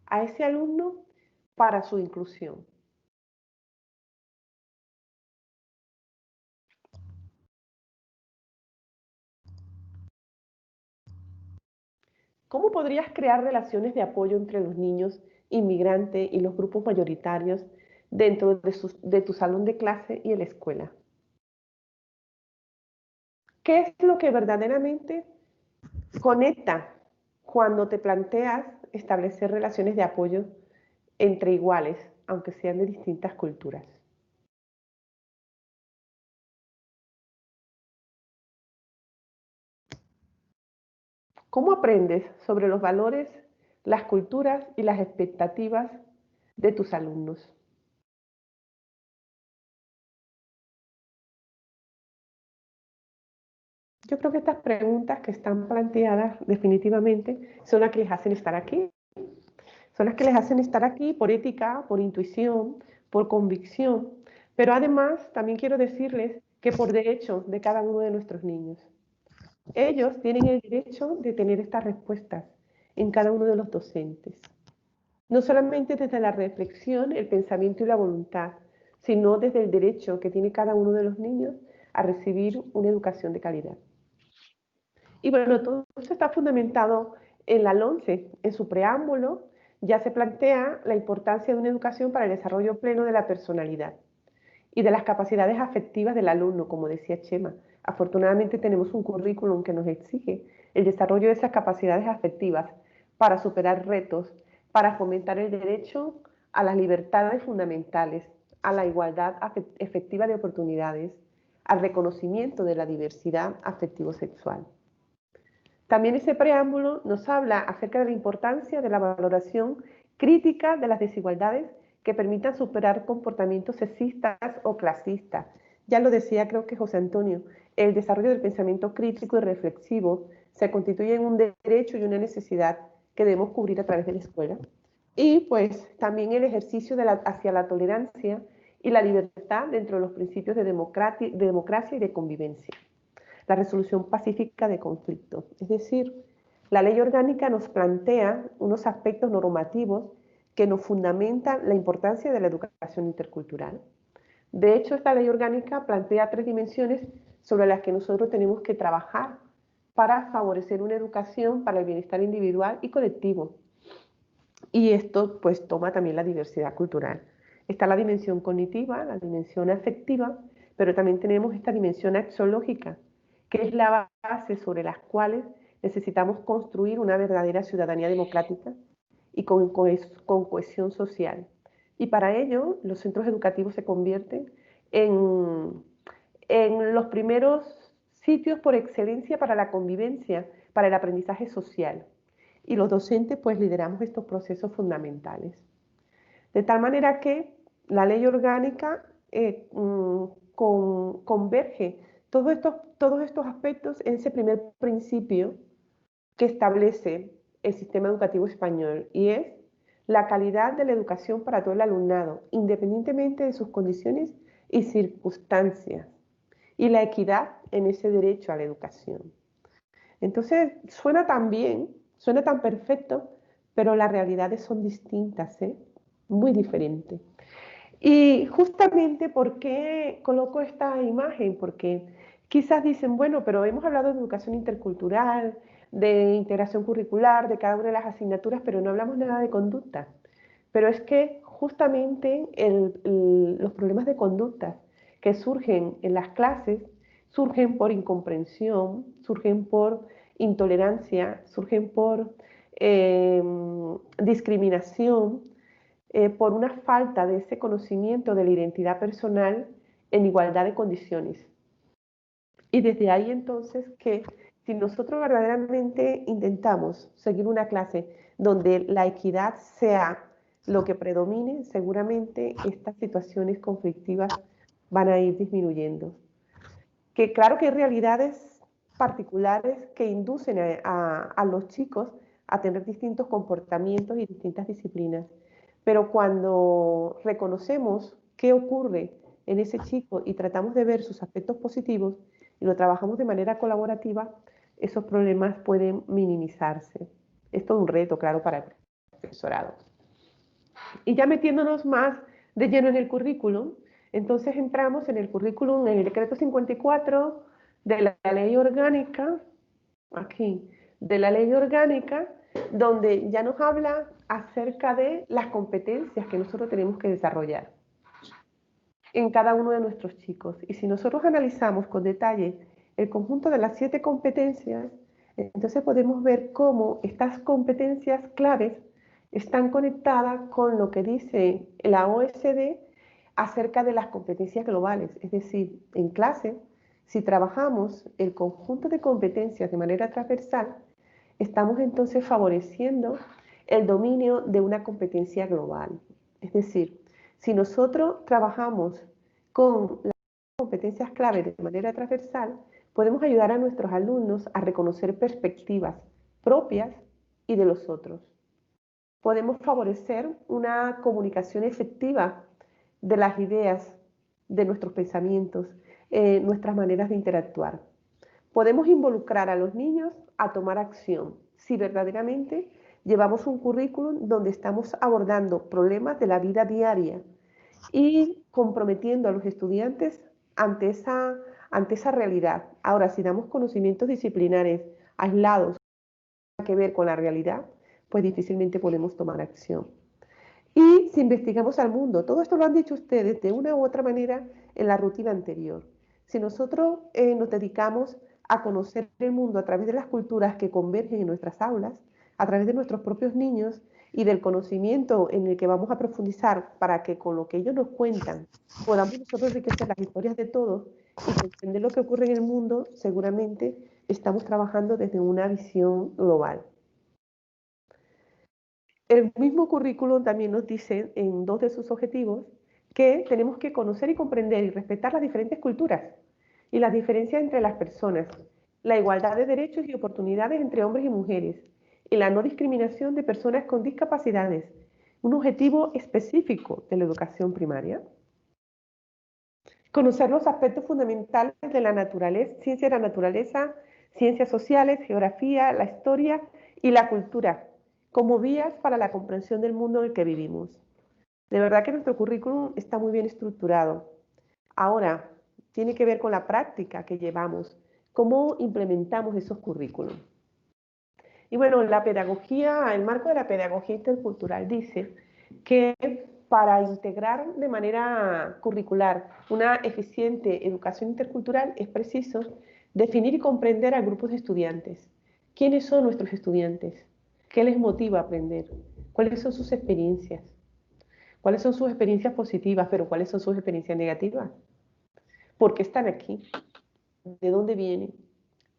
a ese alumno para su inclusión? ¿Cómo podrías crear relaciones de apoyo entre los niños inmigrantes y los grupos mayoritarios dentro de tu salón de clase y en la escuela? ¿Qué es lo que verdaderamente conecta cuando te planteas establecer relaciones de apoyo entre iguales, aunque sean de distintas culturas? ¿Cómo aprendes sobre los valores, las culturas y las expectativas de tus alumnos? Yo creo que estas preguntas que están planteadas definitivamente son las que les hacen estar aquí. Son las que les hacen estar aquí por ética, por intuición, por convicción, pero además también quiero decirles que por derecho de cada uno de nuestros niños. Ellos tienen el derecho de tener estas respuestas en cada uno de los docentes. no solamente desde la reflexión, el pensamiento y la voluntad, sino desde el derecho que tiene cada uno de los niños a recibir una educación de calidad. Y bueno, todo esto está fundamentado en la LOMCE. En su preámbulo ya se plantea la importancia de una educación para el desarrollo pleno de la personalidad y de las capacidades afectivas del alumno, como decía Chema. Afortunadamente tenemos un currículum que nos exige el desarrollo de esas capacidades afectivas para superar retos, para fomentar el derecho a las libertades fundamentales, a la igualdad efectiva de oportunidades, al reconocimiento de la diversidad afectivo-sexual. También ese preámbulo nos habla acerca de la importancia de la valoración crítica de las desigualdades que permitan superar comportamientos sexistas o clasistas. Ya lo decía, creo que José Antonio, el desarrollo del pensamiento crítico y reflexivo se constituye en un derecho y una necesidad que debemos cubrir a través de la escuela. Y pues también el ejercicio hacia la tolerancia y la libertad dentro de los principios de democracia y de convivencia. La resolución pacífica de conflictos. Es decir, la ley orgánica nos plantea unos aspectos normativos que nos fundamentan la importancia de la educación intercultural. De hecho, esta ley orgánica plantea 3 dimensiones sobre las que nosotros tenemos que trabajar para favorecer una educación para el bienestar individual y colectivo. Y esto pues toma también la diversidad cultural. Está la dimensión cognitiva, la dimensión afectiva, pero también tenemos esta dimensión axiológica, que es la base sobre las cuales necesitamos construir una verdadera ciudadanía democrática y con cohesión social. Y para ello, los centros educativos se convierten en los primeros sitios por excelencia para la convivencia, para el aprendizaje social. Y los docentes pues lideramos estos procesos fundamentales. De tal manera que la ley orgánica converge todos estos aspectos en ese primer principio que establece el sistema educativo español, y es la calidad de la educación para todo el alumnado, independientemente de sus condiciones y circunstancias, y la equidad en ese derecho a la educación. Entonces, suena tan bien, suena tan perfecto, pero las realidades son distintas, muy diferentes. Y justamente, ¿por qué coloco esta imagen? Porque quizás dicen, bueno, pero hemos hablado de educación intercultural, de integración curricular, de cada una de las asignaturas, pero no hablamos nada de conducta. Pero es que justamente los problemas de conducta que surgen en las clases surgen por incomprensión, surgen por intolerancia, surgen por discriminación, por una falta de ese conocimiento de la identidad personal en igualdad de condiciones. Y desde ahí entonces que si nosotros verdaderamente intentamos seguir una clase donde la equidad sea lo que predomine, seguramente estas situaciones conflictivas van a ir disminuyendo. Que claro que hay realidades particulares que inducen a los chicos a tener distintos comportamientos y distintas disciplinas. Pero cuando reconocemos qué ocurre en ese chico y tratamos de ver sus aspectos positivos y lo trabajamos de manera colaborativa, esos problemas pueden minimizarse. Es todo un reto, claro, para el profesorado. Y ya metiéndonos más de lleno en el currículum, entonces entramos en el currículum, en el decreto 54 de la ley orgánica, aquí, de la ley orgánica, donde ya nos habla acerca de las competencias que nosotros tenemos que desarrollar en cada uno de nuestros chicos. Y si nosotros analizamos con detalle el conjunto de las 7 competencias, entonces podemos ver cómo estas competencias claves están conectadas con lo que dice la OSD acerca de las competencias globales. Es decir, en clase, si trabajamos el conjunto de competencias de manera transversal, estamos entonces favoreciendo el dominio de una competencia global. Es decir, si nosotros trabajamos con las competencias clave de manera transversal, podemos ayudar a nuestros alumnos a reconocer perspectivas propias y de los otros. Podemos favorecer una comunicación efectiva de las ideas, de nuestros pensamientos, nuestras maneras de interactuar. Podemos involucrar a los niños a tomar acción si verdaderamente Llevamos un currículum donde estamos abordando problemas de la vida diaria y comprometiendo a los estudiantes ante esa realidad. Ahora, si damos conocimientos disciplinares aislados que ver con la realidad, pues difícilmente podemos tomar acción. Y si investigamos al mundo, todo esto lo han dicho ustedes de una u otra manera en la rutina anterior. Si nosotros nos dedicamos a conocer el mundo a través de las culturas que convergen en nuestras aulas, a través de nuestros propios niños y del conocimiento en el que vamos a profundizar para que con lo que ellos nos cuentan podamos nosotros enriquecer las historias de todos y comprender lo que ocurre en el mundo, seguramente estamos trabajando desde una visión global. El mismo currículum también nos dice en 2 de sus objetivos que tenemos que conocer y comprender y respetar las diferentes culturas y las diferencias entre las personas, la igualdad de derechos y oportunidades entre hombres y mujeres y la no discriminación de personas con discapacidades, un objetivo específico de la educación primaria. Conocer los aspectos fundamentales de la naturaleza, ciencia de la naturaleza, ciencias sociales, geografía, la historia y la cultura, como vías para la comprensión del mundo en el que vivimos. De verdad que nuestro currículum está muy bien estructurado. Ahora, tiene que ver con la práctica que llevamos, cómo implementamos esos currículums. Y bueno, la pedagogía, el marco de la pedagogía intercultural dice que para integrar de manera curricular una eficiente educación intercultural es preciso definir y comprender a grupos de estudiantes. ¿Quiénes son nuestros estudiantes? ¿Qué les motiva a aprender? ¿Cuáles son sus experiencias? ¿Cuáles son sus experiencias positivas, pero cuáles son sus experiencias negativas? ¿Por qué están aquí? ¿De dónde vienen?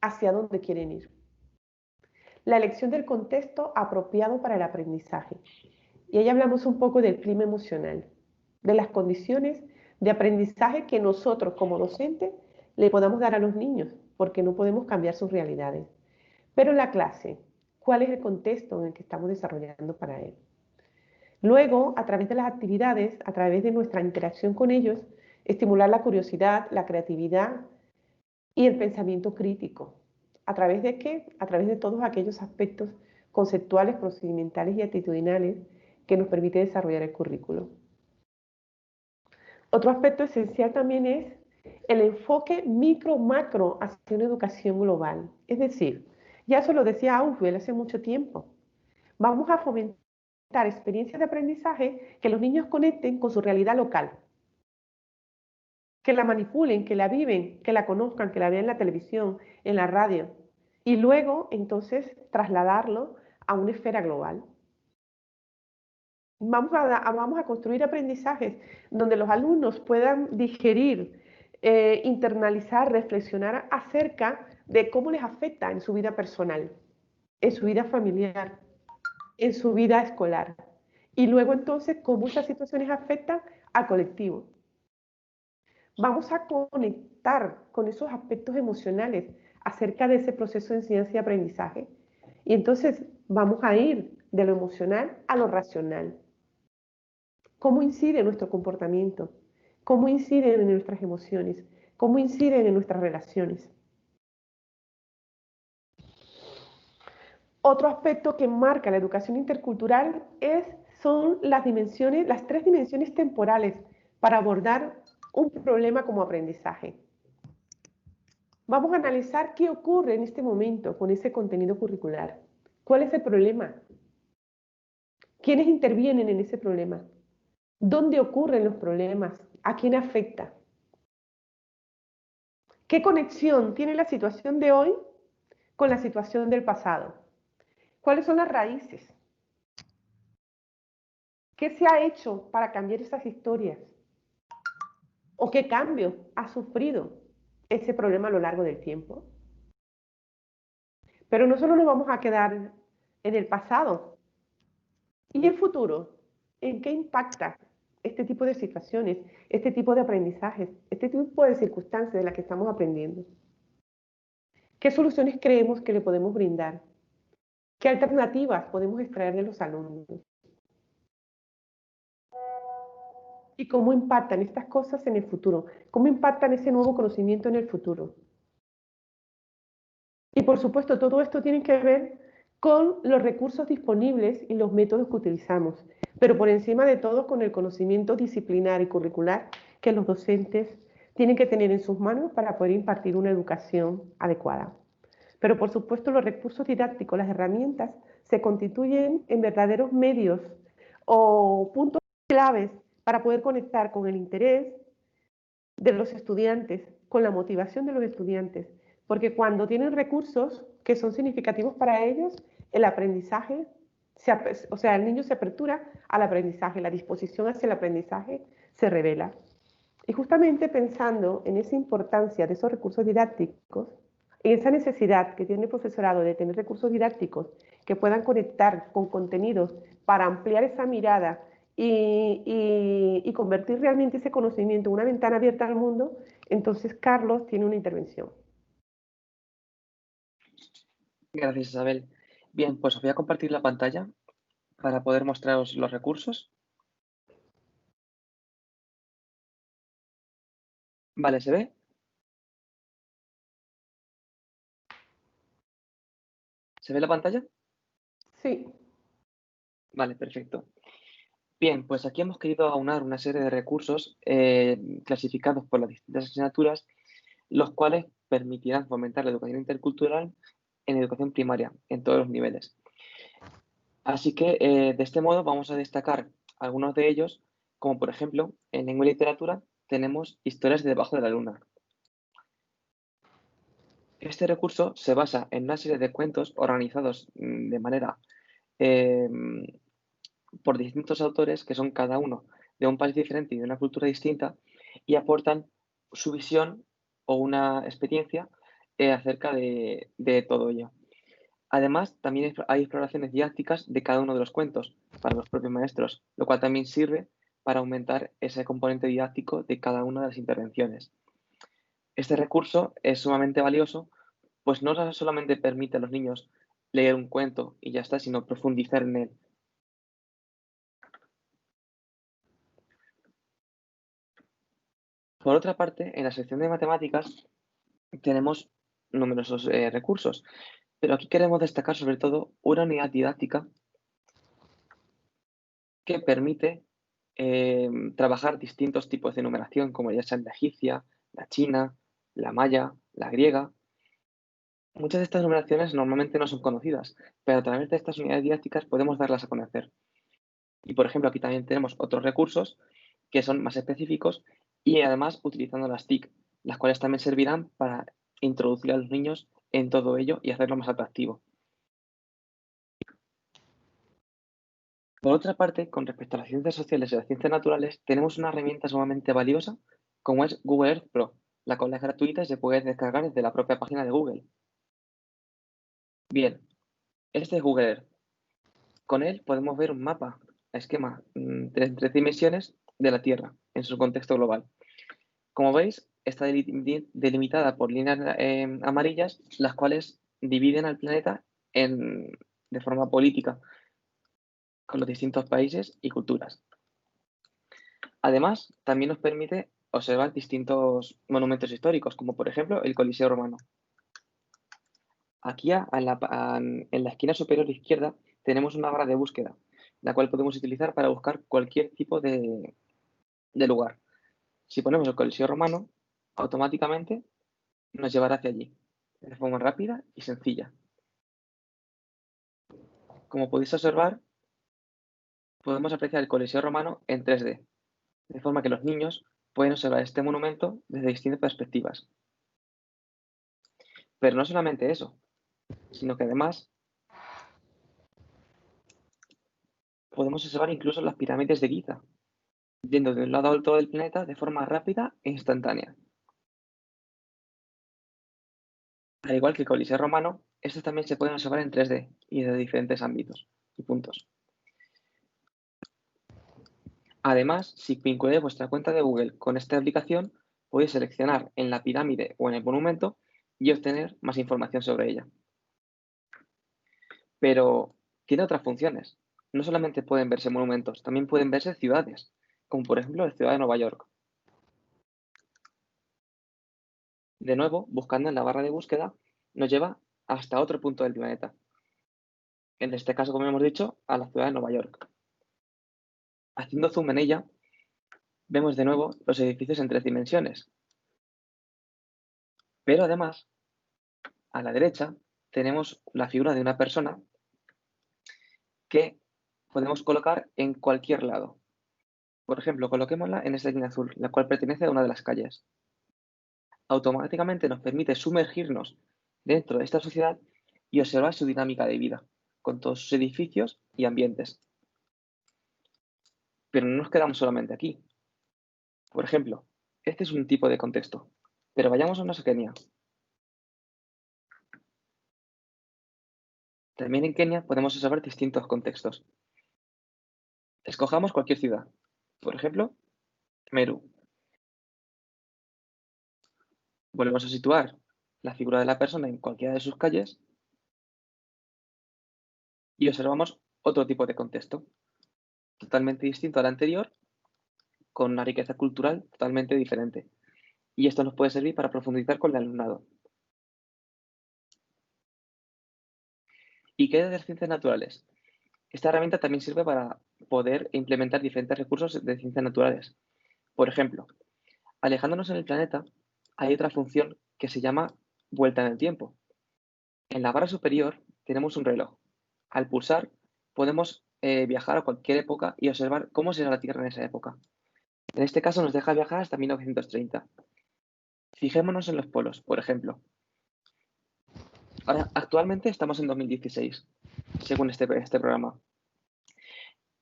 ¿Hacia dónde quieren ir? La elección del contexto apropiado para el aprendizaje. Y ahí hablamos un poco del clima emocional, de las condiciones de aprendizaje que nosotros como docentes le podamos dar a los niños, porque no podemos cambiar sus realidades. Pero en la clase, ¿cuál es el contexto en el que estamos desarrollando para él? Luego, a través de las actividades, a través de nuestra interacción con ellos, estimular la curiosidad, la creatividad y el pensamiento crítico. ¿A través de qué? A través de todos aquellos aspectos conceptuales, procedimentales y actitudinales que nos permite desarrollar el currículo. Otro aspecto esencial también es el enfoque micro-macro hacia una educación global. Es decir, ya eso lo decía Auswell hace mucho tiempo. Vamos a fomentar experiencias de aprendizaje que los niños conecten con su realidad local. Que la manipulen, que la viven, que la conozcan, que la vean en la televisión, en la radio. Y luego, entonces, trasladarlo a una esfera global. Vamos a construir aprendizajes donde los alumnos puedan digerir, internalizar, reflexionar acerca de cómo les afecta en su vida personal, en su vida familiar, en su vida escolar. Y luego entonces cómo esas situaciones afectan al colectivo. Vamos a conectar con esos aspectos emocionales acerca de ese proceso de enseñanza y aprendizaje. Y entonces vamos a ir de lo emocional a lo racional. ¿Cómo incide en nuestro comportamiento? ¿Cómo inciden en nuestras emociones? ¿Cómo inciden en nuestras relaciones? Otro aspecto que marca la educación intercultural son las 3 dimensiones temporales para abordar un problema como aprendizaje. Vamos a analizar qué ocurre en este momento con ese contenido curricular. ¿Cuál es el problema? ¿Quiénes intervienen en ese problema? ¿Dónde ocurren los problemas? ¿A quién afecta? ¿Qué conexión tiene la situación de hoy con la situación del pasado? ¿Cuáles son las raíces? ¿Qué se ha hecho para cambiar esas historias? ¿O qué cambio ha sufrido ese problema a lo largo del tiempo? Pero no solo nos vamos a quedar en el pasado. ¿Y el futuro? ¿En qué impacta este tipo de situaciones, este tipo de aprendizajes, este tipo de circunstancias de las que estamos aprendiendo? ¿Qué soluciones creemos que le podemos brindar? ¿Qué alternativas podemos extraer de los alumnos? ¿Y cómo impactan estas cosas en el futuro? ¿Cómo impactan ese nuevo conocimiento en el futuro? Y por supuesto, todo esto tiene que ver con los recursos disponibles y los métodos que utilizamos, pero por encima de todo con el conocimiento disciplinar y curricular que los docentes tienen que tener en sus manos para poder impartir una educación adecuada. Pero por supuesto los recursos didácticos, las herramientas, se constituyen en verdaderos medios o puntos claves para poder conectar con el interés de los estudiantes, con la motivación de los estudiantes, porque cuando tienen recursos que son significativos para ellos, el aprendizaje, el niño se apertura al aprendizaje, la disposición hacia el aprendizaje se revela. Y justamente pensando en esa importancia de esos recursos didácticos, en esa necesidad que tiene el profesorado de tener recursos didácticos que puedan conectar con contenidos para ampliar esa mirada y convertir realmente ese conocimiento en una ventana abierta al mundo, entonces Carlos tiene una intervención. Gracias, Isabel. Bien, pues os voy a compartir la pantalla para poder mostraros los recursos. Vale, ¿se ve? ¿Se ve la pantalla? Sí. Vale, perfecto. Bien, pues aquí hemos querido aunar una serie de recursos clasificados por las distintas asignaturas, los cuales permitirán fomentar la educación intercultural en educación primaria, en todos los niveles. Así que, de este modo, vamos a destacar algunos de ellos, como por ejemplo, en lengua y literatura tenemos Historias de debajo de la luna. Este recurso se basa en una serie de cuentos organizados de manera por distintos autores que son cada uno de un país diferente y de una cultura distinta y aportan su visión o una experiencia acerca de todo ello. Además, también hay exploraciones didácticas de cada uno de los cuentos para los propios maestros, lo cual también sirve para aumentar ese componente didáctico de cada una de las intervenciones. Este recurso es sumamente valioso, pues no solamente permite a los niños leer un cuento y ya está, sino profundizar en él. Por otra parte, en la sección de matemáticas tenemos numerosos recursos, pero aquí queremos destacar sobre todo una unidad didáctica que permite trabajar distintos tipos de numeración, como ya sea la egipcia, la china, la maya, la griega. Muchas de estas numeraciones normalmente no son conocidas, pero a través de estas unidades didácticas podemos darlas a conocer. Y por ejemplo, aquí también tenemos otros recursos que son más específicos y además utilizando las TIC, las cuales también servirán para introducir a los niños en todo ello y hacerlo más atractivo. Por otra parte, con respecto a las ciencias sociales y las ciencias naturales, tenemos una herramienta sumamente valiosa como es Google Earth Pro, la cual es gratuita y se puede descargar desde la propia página de Google. Bien, este es Google Earth. Con él podemos ver un mapa, esquema en 3 dimensiones de la Tierra en su contexto global. Como veis, está delimitada por líneas amarillas, las cuales dividen al planeta de forma política, con los distintos países y culturas. Además, también nos permite observar distintos monumentos históricos, como por ejemplo el Coliseo Romano. Aquí en la esquina superior izquierda tenemos una barra de búsqueda, la cual podemos utilizar para buscar cualquier tipo de lugar. Si ponemos el Coliseo Romano, automáticamente nos llevará hacia allí, de forma rápida y sencilla. Como podéis observar, podemos apreciar el Coliseo Romano en 3D, de forma que los niños pueden observar este monumento desde distintas perspectivas. Pero no solamente eso, sino que además podemos observar incluso las pirámides de Giza, yendo de un lado al otro del planeta de forma rápida e instantánea. Al igual que el Coliseo Romano, estos también se pueden observar en 3D y desde diferentes ámbitos y puntos. Además, si vinculáis vuestra cuenta de Google con esta aplicación, podéis seleccionar en la pirámide o en el monumento y obtener más información sobre ella. Pero tiene otras funciones. No solamente pueden verse monumentos, también pueden verse ciudades, como por ejemplo la ciudad de Nueva York. De nuevo, buscando en la barra de búsqueda, nos lleva hasta otro punto del planeta. En este caso, como hemos dicho, a la ciudad de Nueva York. Haciendo zoom en ella, vemos de nuevo los edificios en 3 dimensiones. Pero además, a la derecha, tenemos la figura de una persona que podemos colocar en cualquier lado. Por ejemplo, coloquémosla en esta línea azul, la cual pertenece a una de las calles. Automáticamente nos permite sumergirnos dentro de esta sociedad y observar su dinámica de vida, con todos sus edificios y ambientes. Pero no nos quedamos solamente aquí. Por ejemplo, este es un tipo de contexto, pero vayámonos a Kenia. También en Kenia podemos observar distintos contextos. Escojamos cualquier ciudad, por ejemplo, Meru. Volvemos a situar la figura de la persona en cualquiera de sus calles y observamos otro tipo de contexto, totalmente distinto al anterior, con una riqueza cultural totalmente diferente. Y esto nos puede servir para profundizar con el alumnado. ¿Y qué de las ciencias naturales? Esta herramienta también sirve para poder implementar diferentes recursos de ciencias naturales. Por ejemplo, alejándonos en el planeta, hay otra función que se llama vuelta en el tiempo. En la barra superior tenemos un reloj. Al pulsar podemos viajar a cualquier época y observar cómo será la Tierra en esa época. En este caso nos deja viajar hasta 1930. Fijémonos en los polos, por ejemplo. Ahora, actualmente estamos en 2016, según este programa.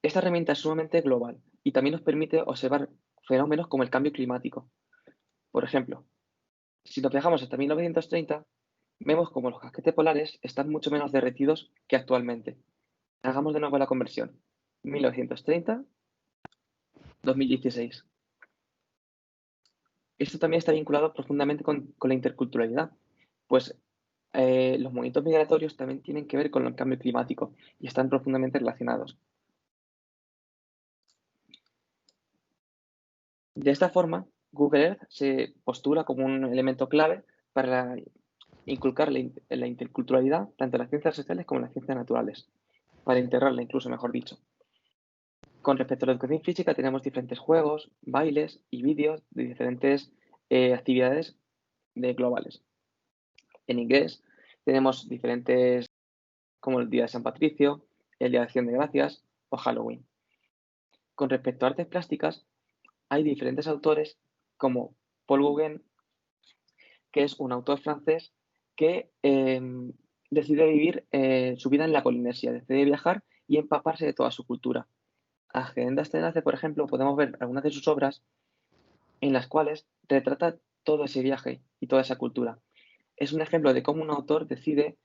Esta herramienta es sumamente global y también nos permite observar fenómenos como el cambio climático. Por ejemplo, si nos viajamos hasta 1930, vemos como los casquetes polares están mucho menos derretidos que actualmente. Hagamos de nuevo la conversión. 1930, 2016. Esto también está vinculado profundamente con la interculturalidad, pues los movimientos migratorios también tienen que ver con el cambio climático y están profundamente relacionados. De esta forma, Google Earth se postula como un elemento clave para inculcar la interculturalidad tanto en las ciencias sociales como en las ciencias naturales, para integrarla incluso, mejor dicho. Con respecto a la educación física tenemos diferentes juegos, bailes y vídeos de diferentes actividades globales. En inglés tenemos diferentes como el Día de San Patricio, el Día de Acción de Gracias o Halloween. Con respecto a artes plásticas, hay diferentes autores como Paul Gauguin, que es un autor francés que decide vivir su vida en la Polinesia, decide viajar y empaparse de toda su cultura. Accediendo a este enlace, por ejemplo, podemos ver algunas de sus obras en las cuales retrata todo ese viaje y toda esa cultura. Es un ejemplo de cómo un autor decide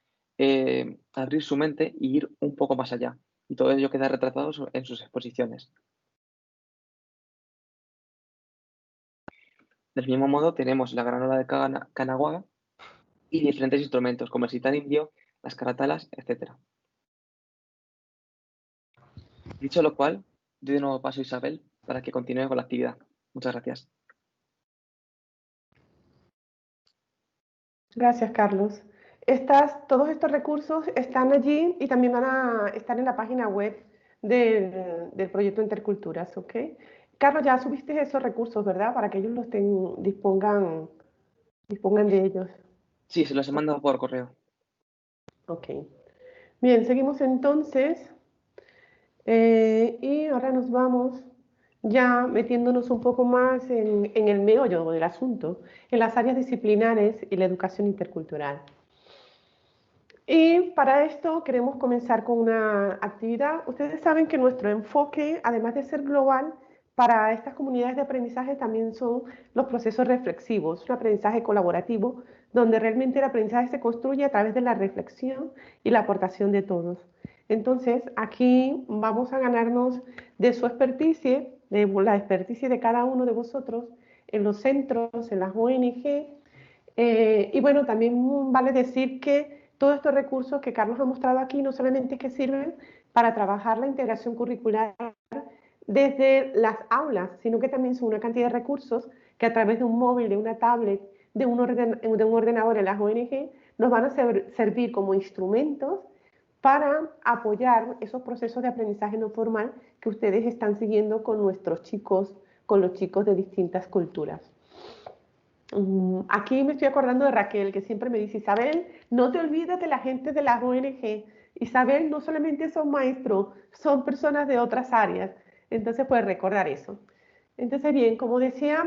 abrir su mente y ir un poco más allá. Y todo ello queda retratado en sus exposiciones. Del mismo modo tenemos la granola de Kanagawa y diferentes instrumentos como el sitar indio, las karatalas, etc. Dicho lo cual, doy de nuevo paso a Isabel para que continúe con la actividad. Muchas gracias. Gracias, Carlos. Todos estos recursos están allí y también van a estar en la página web del proyecto Interculturas, ¿ok? Carlos, ya subiste esos recursos, ¿verdad? Para que ellos dispongan de ellos. Sí, se los he mandado por correo. Ok. Bien, seguimos entonces. Y ahora nos vamos ya metiéndonos un poco más en el meollo del asunto, en las áreas disciplinares y la educación intercultural. Y para esto queremos comenzar con una actividad. Ustedes saben que nuestro enfoque, además de ser global, para estas comunidades de aprendizaje también son los procesos reflexivos, un aprendizaje colaborativo, donde realmente el aprendizaje se construye a través de la reflexión y la aportación de todos. Entonces, aquí vamos a ganarnos de su experticia, de la experticia de cada uno de vosotros en los centros, en las ONG. Y bueno, también vale decir que todos estos recursos que Carlos ha mostrado aquí no solamente es que sirven para trabajar la integración curricular desde las aulas, sino que también son una cantidad de recursos que a través de un móvil, de una tablet, de un ordenador en las ONG, nos van a servir como instrumentos para apoyar esos procesos de aprendizaje no formal que ustedes están siguiendo con nuestros chicos, con los chicos de distintas culturas. Aquí me estoy acordando de Raquel, que siempre me dice, Isabel, no te olvides de la gente de las ONG. Isabel, no solamente son maestros, son personas de otras áreas. Entonces, puedes recordar eso. Entonces, bien, como decía,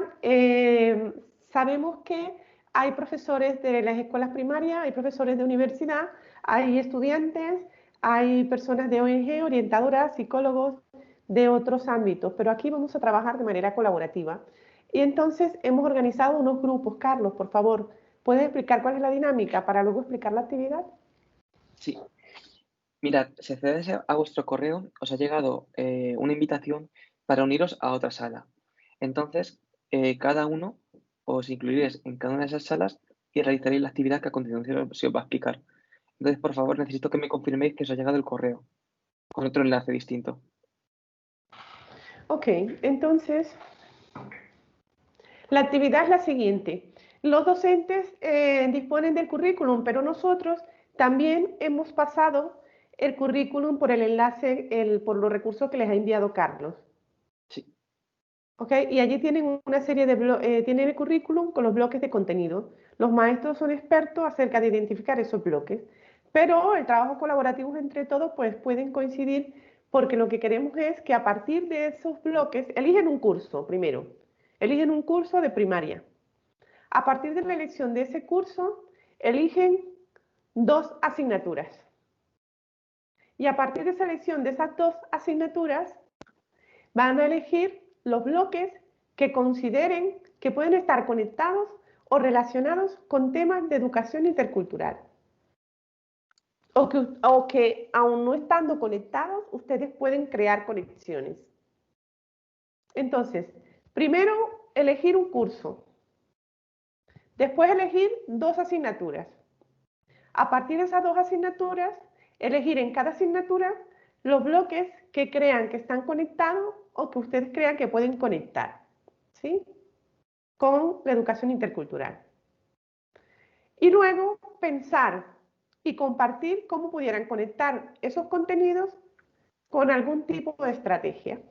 sabemos que hay profesores de las escuelas primarias, hay profesores de universidad, hay estudiantes, hay personas de ONG, orientadoras, psicólogos de otros ámbitos, pero aquí vamos a trabajar de manera colaborativa. Y entonces hemos organizado unos grupos. Carlos, por favor, ¿puedes explicar cuál es la dinámica para luego explicar la actividad? Sí. Mirad, si accedes a vuestro correo, os ha llegado una invitación para uniros a otra sala. Entonces, cada uno os incluiréis en cada una de esas salas y realizaréis la actividad que a continuación se os va a explicar. Entonces, por favor, necesito que me confirméis que os ha llegado el correo con otro enlace distinto. Ok, entonces, la actividad es la siguiente. Los docentes disponen del currículum, pero nosotros también hemos pasado el currículum por el enlace, por los recursos que les ha enviado Carlos. Sí. Ok, y allí tienen una serie de tienen el currículum con los bloques de contenido. Los maestros son expertos acerca de identificar esos bloques, pero el trabajo colaborativo entre todos pues pueden coincidir porque lo que queremos es que a partir de esos bloques eligen un curso primero, eligen un curso de primaria. A partir de la elección de ese curso eligen 2 asignaturas. Y a partir de esa elección de esas 2 asignaturas van a elegir los bloques que consideren que pueden estar conectados o relacionados con temas de educación intercultural. O que aún no estando conectados, ustedes pueden crear conexiones. Entonces, primero elegir un curso. Después elegir 2 asignaturas. A partir de esas 2 asignaturas, elegir en cada asignatura los bloques que crean que están conectados o que ustedes crean que pueden conectar, ¿sí? Con la educación intercultural. Y luego pensar y compartir cómo pudieran conectar esos contenidos con algún tipo de estrategia.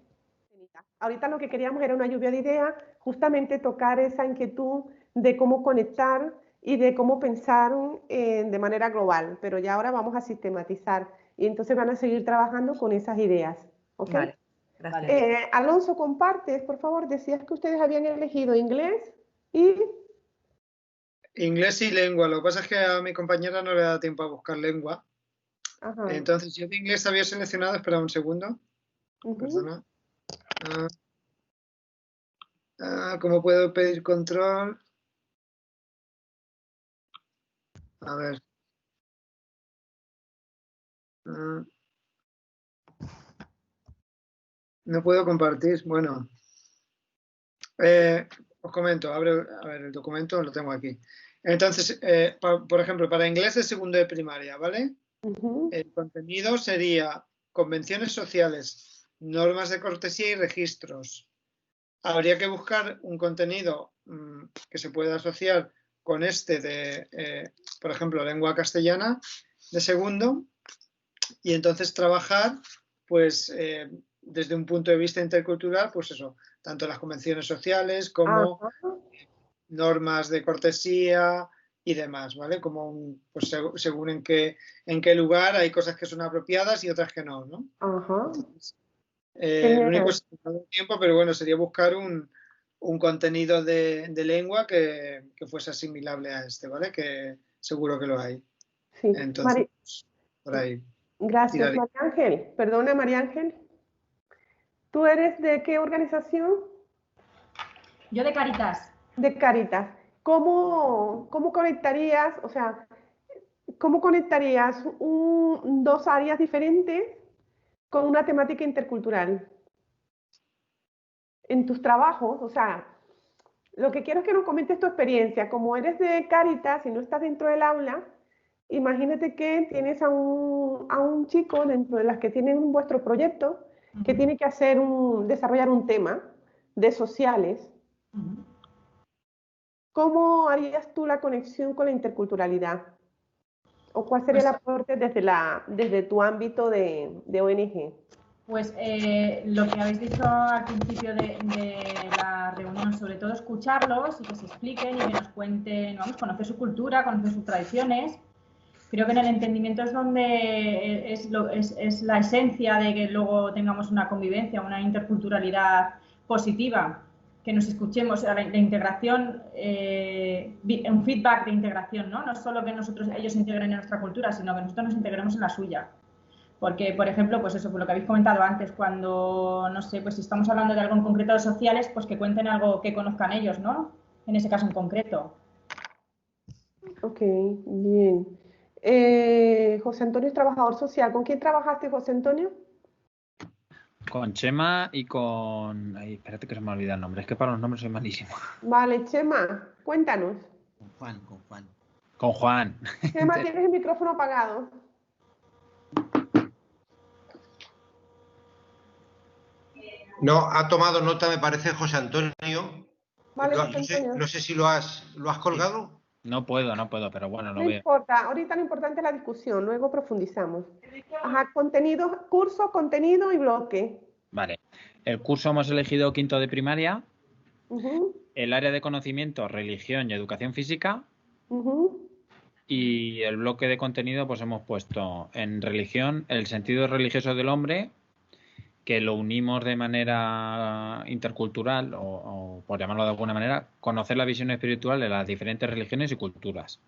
Ahorita lo que queríamos era una lluvia de ideas, justamente tocar esa inquietud de cómo conectar y de cómo pensar de manera global, pero ya ahora vamos a sistematizar y entonces van a seguir trabajando con esas ideas. ¿Okay? Vale, gracias. Alonso, compartes, por favor, decías que ustedes habían elegido inglés y... Inglés y lengua, lo que pasa es que a mi compañera no le da tiempo a buscar lengua. Ajá. Entonces yo de inglés había seleccionado, espera un segundo, perdona. ¿Cómo puedo pedir control? A ver. No puedo compartir. Bueno. Os comento, a ver, el documento lo tengo aquí. Entonces, por ejemplo, para inglés de segundo de primaria, ¿vale? El contenido sería convenciones sociales, normas de cortesía y registros. Habría que buscar un contenido que se pueda asociar con este de, por ejemplo, lengua castellana de segundo y entonces trabajar, pues, desde un punto de vista intercultural, pues eso, tanto las convenciones sociales como normas de cortesía y demás, ¿vale? Como pues según en qué lugar hay cosas que son apropiadas y otras que no, ¿no? Entonces, lo único es que no da tiempo, pero bueno, sería buscar un contenido de lengua que fuese asimilable a este, ¿vale? Que seguro que lo hay. Sí. Entonces, por ahí. Gracias, María Ángel. Perdona, María Ángel. ¿Tú eres de qué organización? Yo de Caritas. De Caritas. ¿Cómo conectarías, o sea, cómo conectarías 2 áreas diferentes con una temática intercultural? En tus trabajos, o sea, lo que quiero es que nos comentes tu experiencia. Como eres de Caritas y no estás dentro del aula, imagínate que tienes a un chico dentro de las que tienen vuestro proyecto que tiene que desarrollar un tema de sociales. ¿Cómo harías tú la conexión con la interculturalidad? ¿O cuál sería Pues- el aporte desde tu ámbito de ONG? Pues lo que habéis dicho al principio de la reunión, sobre todo escucharlos y que se expliquen y que nos cuenten, vamos, conocer su cultura, conocer sus tradiciones. Creo que en el entendimiento es donde es la esencia de que luego tengamos una convivencia, una interculturalidad positiva, que nos escuchemos, la integración, un feedback de integración, ¿no? No solo que ellos se integren en nuestra cultura, sino que nosotros nos integremos en la suya. Porque, por ejemplo, pues eso, por lo que habéis comentado antes, cuando, no sé, pues si estamos hablando de algo en concreto de sociales, pues que cuenten algo que conozcan ellos, ¿no? En ese caso en concreto. Ok, bien. José Antonio es trabajador social. ¿Con quién trabajaste, José Antonio? Con Chema y con... Ay, espérate que se me ha olvidado el nombre. Es que para los nombres soy malísimo. Vale, Chema, cuéntanos. Con Juan. Con Juan. Chema, tienes el micrófono apagado. No, ha tomado nota, me parece, José Antonio. Vale, José Antonio. No sé si lo has colgado. No puedo, pero bueno, lo No veo. importa, ahorita lo importante es la discusión, luego profundizamos. Ajá, contenido, curso, contenido y bloque. Vale. El curso hemos elegido quinto de primaria. Ujú, El área de conocimiento, religión y educación física. ujú. Y el bloque de contenido, pues hemos puesto en religión el sentido religioso del hombre, que lo unimos de manera intercultural, o por llamarlo de alguna manera, conocer la visión espiritual de las diferentes religiones y culturas.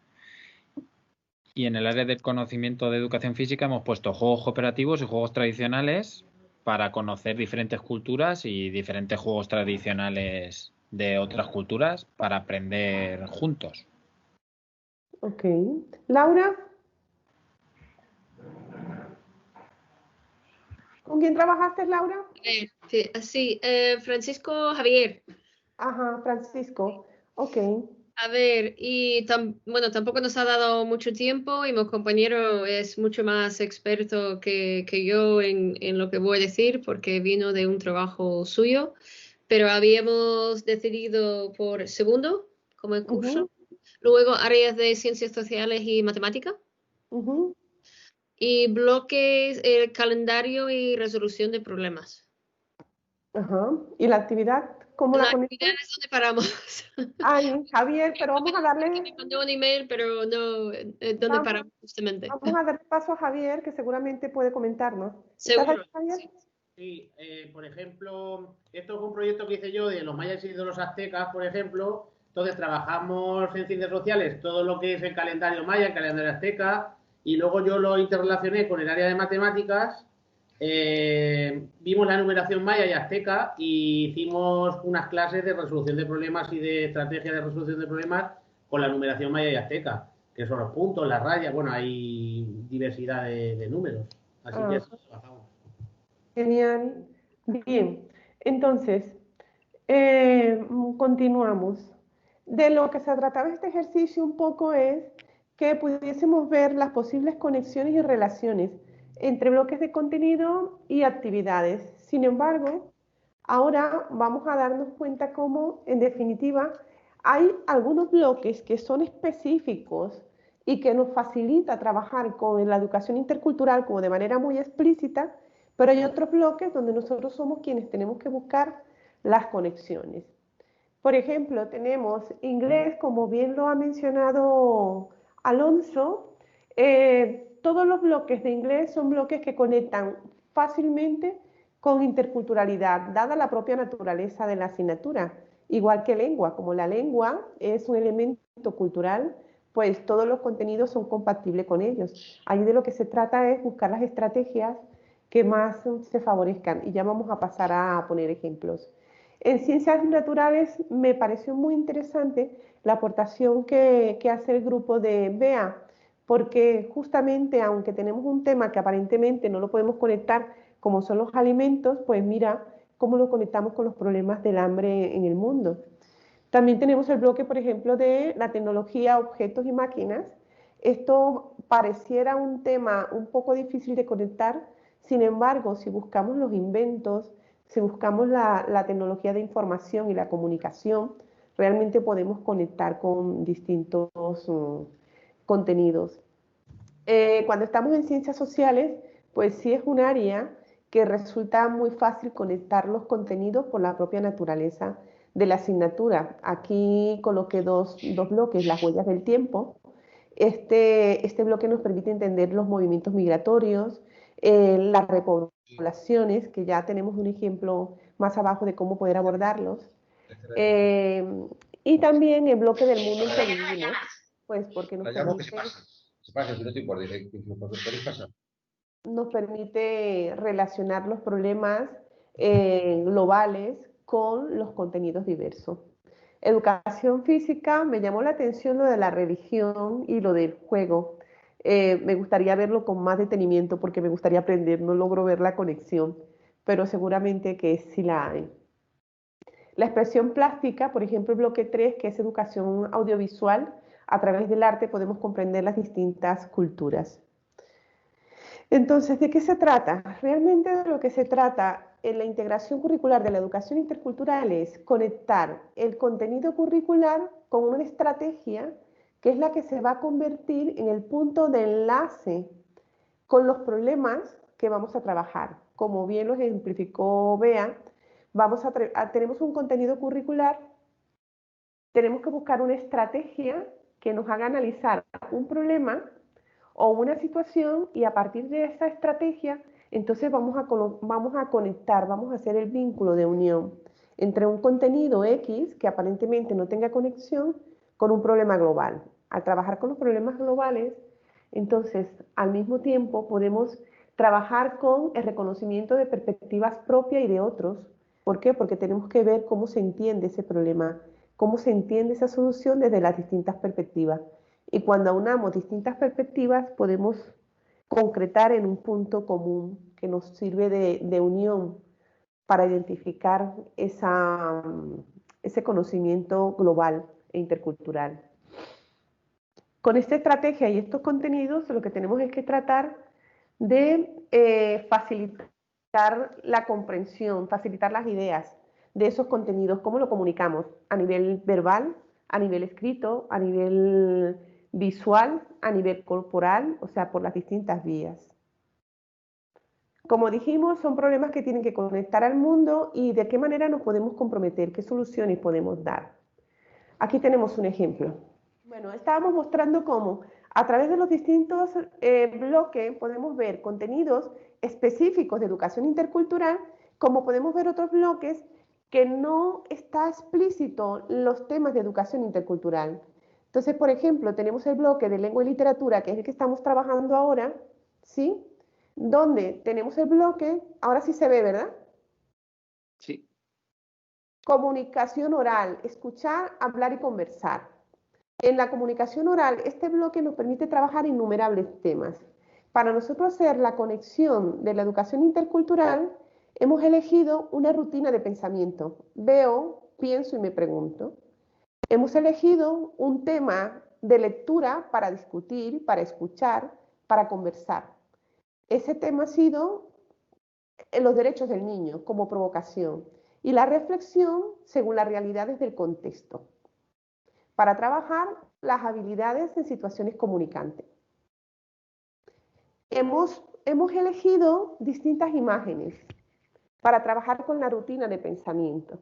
Y en el área de conocimiento de educación física hemos puesto juegos cooperativos y juegos tradicionales para conocer diferentes culturas y diferentes juegos tradicionales de otras culturas para aprender juntos. Ok. Laura, ¿con quién trabajaste, Laura? Sí, Francisco Javier. Ajá, Francisco. Ok. A ver, y bueno, tampoco nos ha dado mucho tiempo y mi compañero es mucho más experto que yo en lo que voy a decir porque vino de un trabajo suyo, pero habíamos decidido por segundo como el curso, luego áreas de ciencias sociales y matemática, y bloques, el calendario y resolución de problemas. Ajá. ¿Y la actividad? ¿Cómo la conectas? actividad es donde paramos. Ay, Javier, pero vamos a darle... Me mandó un email, pero no, ¿dónde paramos justamente? Vamos a dar paso a Javier, que seguramente puede comentarnos. Seguro. ¿Estás ahí, Javier? Sí, por ejemplo, esto es un proyecto que hice yo de los mayas y de los aztecas, por ejemplo. Entonces trabajamos en ciencias sociales todo lo que es el calendario maya, el calendario azteca, y luego yo lo interrelacioné con el área de matemáticas. Vimos la numeración maya y azteca y hicimos unas clases de resolución de problemas y de estrategia de resolución de problemas con la numeración maya y azteca, que son los puntos, las rayas, bueno, hay diversidad de números. Así que eso trabajamos. Genial. Bien, entonces, continuamos. De lo que se trataba este ejercicio un poco es que pudiésemos ver las posibles conexiones y relaciones entre bloques de contenido y actividades. Sin embargo, ahora vamos a darnos cuenta cómo, en definitiva, hay algunos bloques que son específicos y que nos facilita trabajar con la educación intercultural como de manera muy explícita, pero hay otros bloques donde nosotros somos quienes tenemos que buscar las conexiones. Por ejemplo, tenemos inglés, como bien lo ha mencionado Alonso. Todos los bloques de inglés son bloques que conectan fácilmente con interculturalidad, dada la propia naturaleza de la asignatura. Igual que lengua, como la lengua es un elemento cultural, pues todos los contenidos son compatibles con ellos. Ahí de lo que se trata es buscar las estrategias que más se favorezcan, y ya vamos a pasar a poner ejemplos. En ciencias naturales me pareció muy interesante la aportación que hace el grupo de BEA, porque justamente aunque tenemos un tema que aparentemente no lo podemos conectar como son los alimentos, pues mira cómo lo conectamos con los problemas del hambre en el mundo. También tenemos el bloque, por ejemplo, de la tecnología, objetos y máquinas. Esto pareciera un tema un poco difícil de conectar, sin embargo, si buscamos los inventos, si buscamos la tecnología de información y la comunicación, realmente podemos conectar con distintos contenidos. Cuando estamos en ciencias sociales, pues sí es un área que resulta muy fácil conectar los contenidos por la propia naturaleza de la asignatura. Aquí coloqué dos bloques, las huellas del tiempo. Este bloque nos permite entender los movimientos migratorios, las repoblaciones, que ya tenemos un ejemplo más abajo de cómo poder abordarlos. Y también el bloque del mundo en que vivimos, pues porque nos permite relacionar los problemas globales con los contenidos diversos. Educación física, me llamó la atención lo de la religión y lo del juego. Me gustaría verlo con más detenimiento porque me gustaría aprender, no logro ver la conexión, pero seguramente que sí la hay. La expresión plástica, por ejemplo, el bloque 3, que es educación audiovisual, a través del arte podemos comprender las distintas culturas. Entonces, ¿de qué se trata? Realmente de lo que se trata en la integración curricular de la educación intercultural es conectar el contenido curricular con una estrategia que es la que se va a convertir en el punto de enlace con los problemas que vamos a trabajar. Como bien lo ejemplificó Bea, tenemos un contenido curricular, tenemos que buscar una estrategia que nos haga analizar un problema o una situación y a partir de esa estrategia, entonces vamos a conectar, vamos a hacer el vínculo de unión entre un contenido X que aparentemente no tenga conexión con un problema global. Al trabajar con los problemas globales, entonces al mismo tiempo podemos trabajar con el reconocimiento de perspectivas propias y de otros. ¿Por qué? Porque tenemos que ver cómo se entiende ese problema, cómo se entiende esa solución desde las distintas perspectivas. Y cuando aunamos distintas perspectivas podemos concretar en un punto común que nos sirve de unión para identificar ese conocimiento global e intercultural. Con esta estrategia y estos contenidos lo que tenemos es que tratar de facilitar la comprensión, facilitar las ideas de esos contenidos, cómo lo comunicamos a nivel verbal, a nivel escrito, a nivel visual, a nivel corporal, o sea, por las distintas vías. Como dijimos, son problemas que tienen que conectar al mundo y de qué manera nos podemos comprometer, qué soluciones podemos dar. Aquí tenemos un ejemplo. Bueno, estábamos mostrando cómo a través de los distintos bloques podemos ver contenidos específicos de educación intercultural, como podemos ver otros bloques que no está explícito los temas de educación intercultural. Entonces, por ejemplo, tenemos el bloque de lengua y literatura, que es el que estamos trabajando ahora, ¿sí? Donde tenemos el bloque, ahora sí se ve, ¿verdad? Sí. Comunicación oral, escuchar, hablar y conversar. En la comunicación oral, este bloque nos permite trabajar innumerables temas. Para nosotros hacer la conexión de la educación intercultural, hemos elegido una rutina de pensamiento. Veo, pienso y me pregunto. Hemos elegido un tema de lectura para discutir, para escuchar, para conversar. Ese tema ha sido los derechos del niño como provocación y la reflexión según las realidades del contexto, para trabajar las habilidades en situaciones comunicantes. Hemos elegido distintas imágenes para trabajar con la rutina de pensamiento.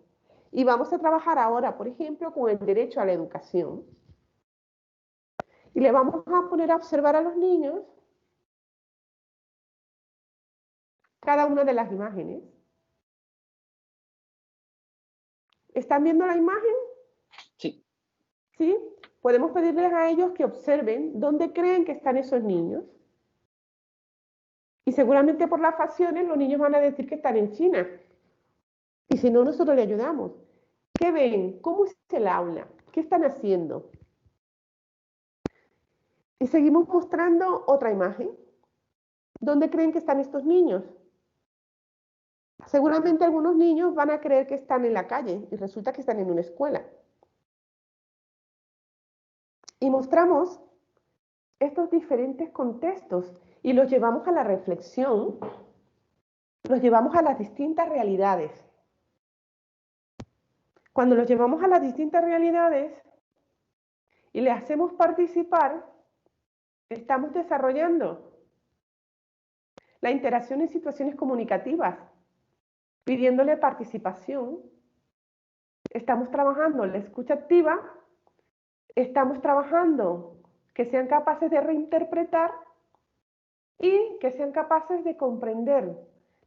Y vamos a trabajar ahora, por ejemplo, con el derecho a la educación. Y le vamos a poner a observar a los niños cada una de las imágenes. ¿Están viendo la imagen? Sí. ¿Sí? Podemos pedirles a ellos que observen dónde creen que están esos niños. Y seguramente por las facciones los niños van a decir que están en China. Y si no, nosotros le ayudamos. ¿Qué ven? ¿Cómo es el aula? ¿Qué están haciendo? Y seguimos mostrando otra imagen. ¿Dónde creen que están estos niños? Seguramente algunos niños van a creer que están en la calle y resulta que están en una escuela. Y mostramos estos diferentes contextos y los llevamos a la reflexión, los llevamos a las distintas realidades. Cuando los llevamos a las distintas realidades y les hacemos participar, Estamos desarrollando la interacción en situaciones comunicativas, pidiéndole participación. Estamos trabajando la escucha activa, estamos trabajando que sean capaces de reinterpretar y que sean capaces de comprender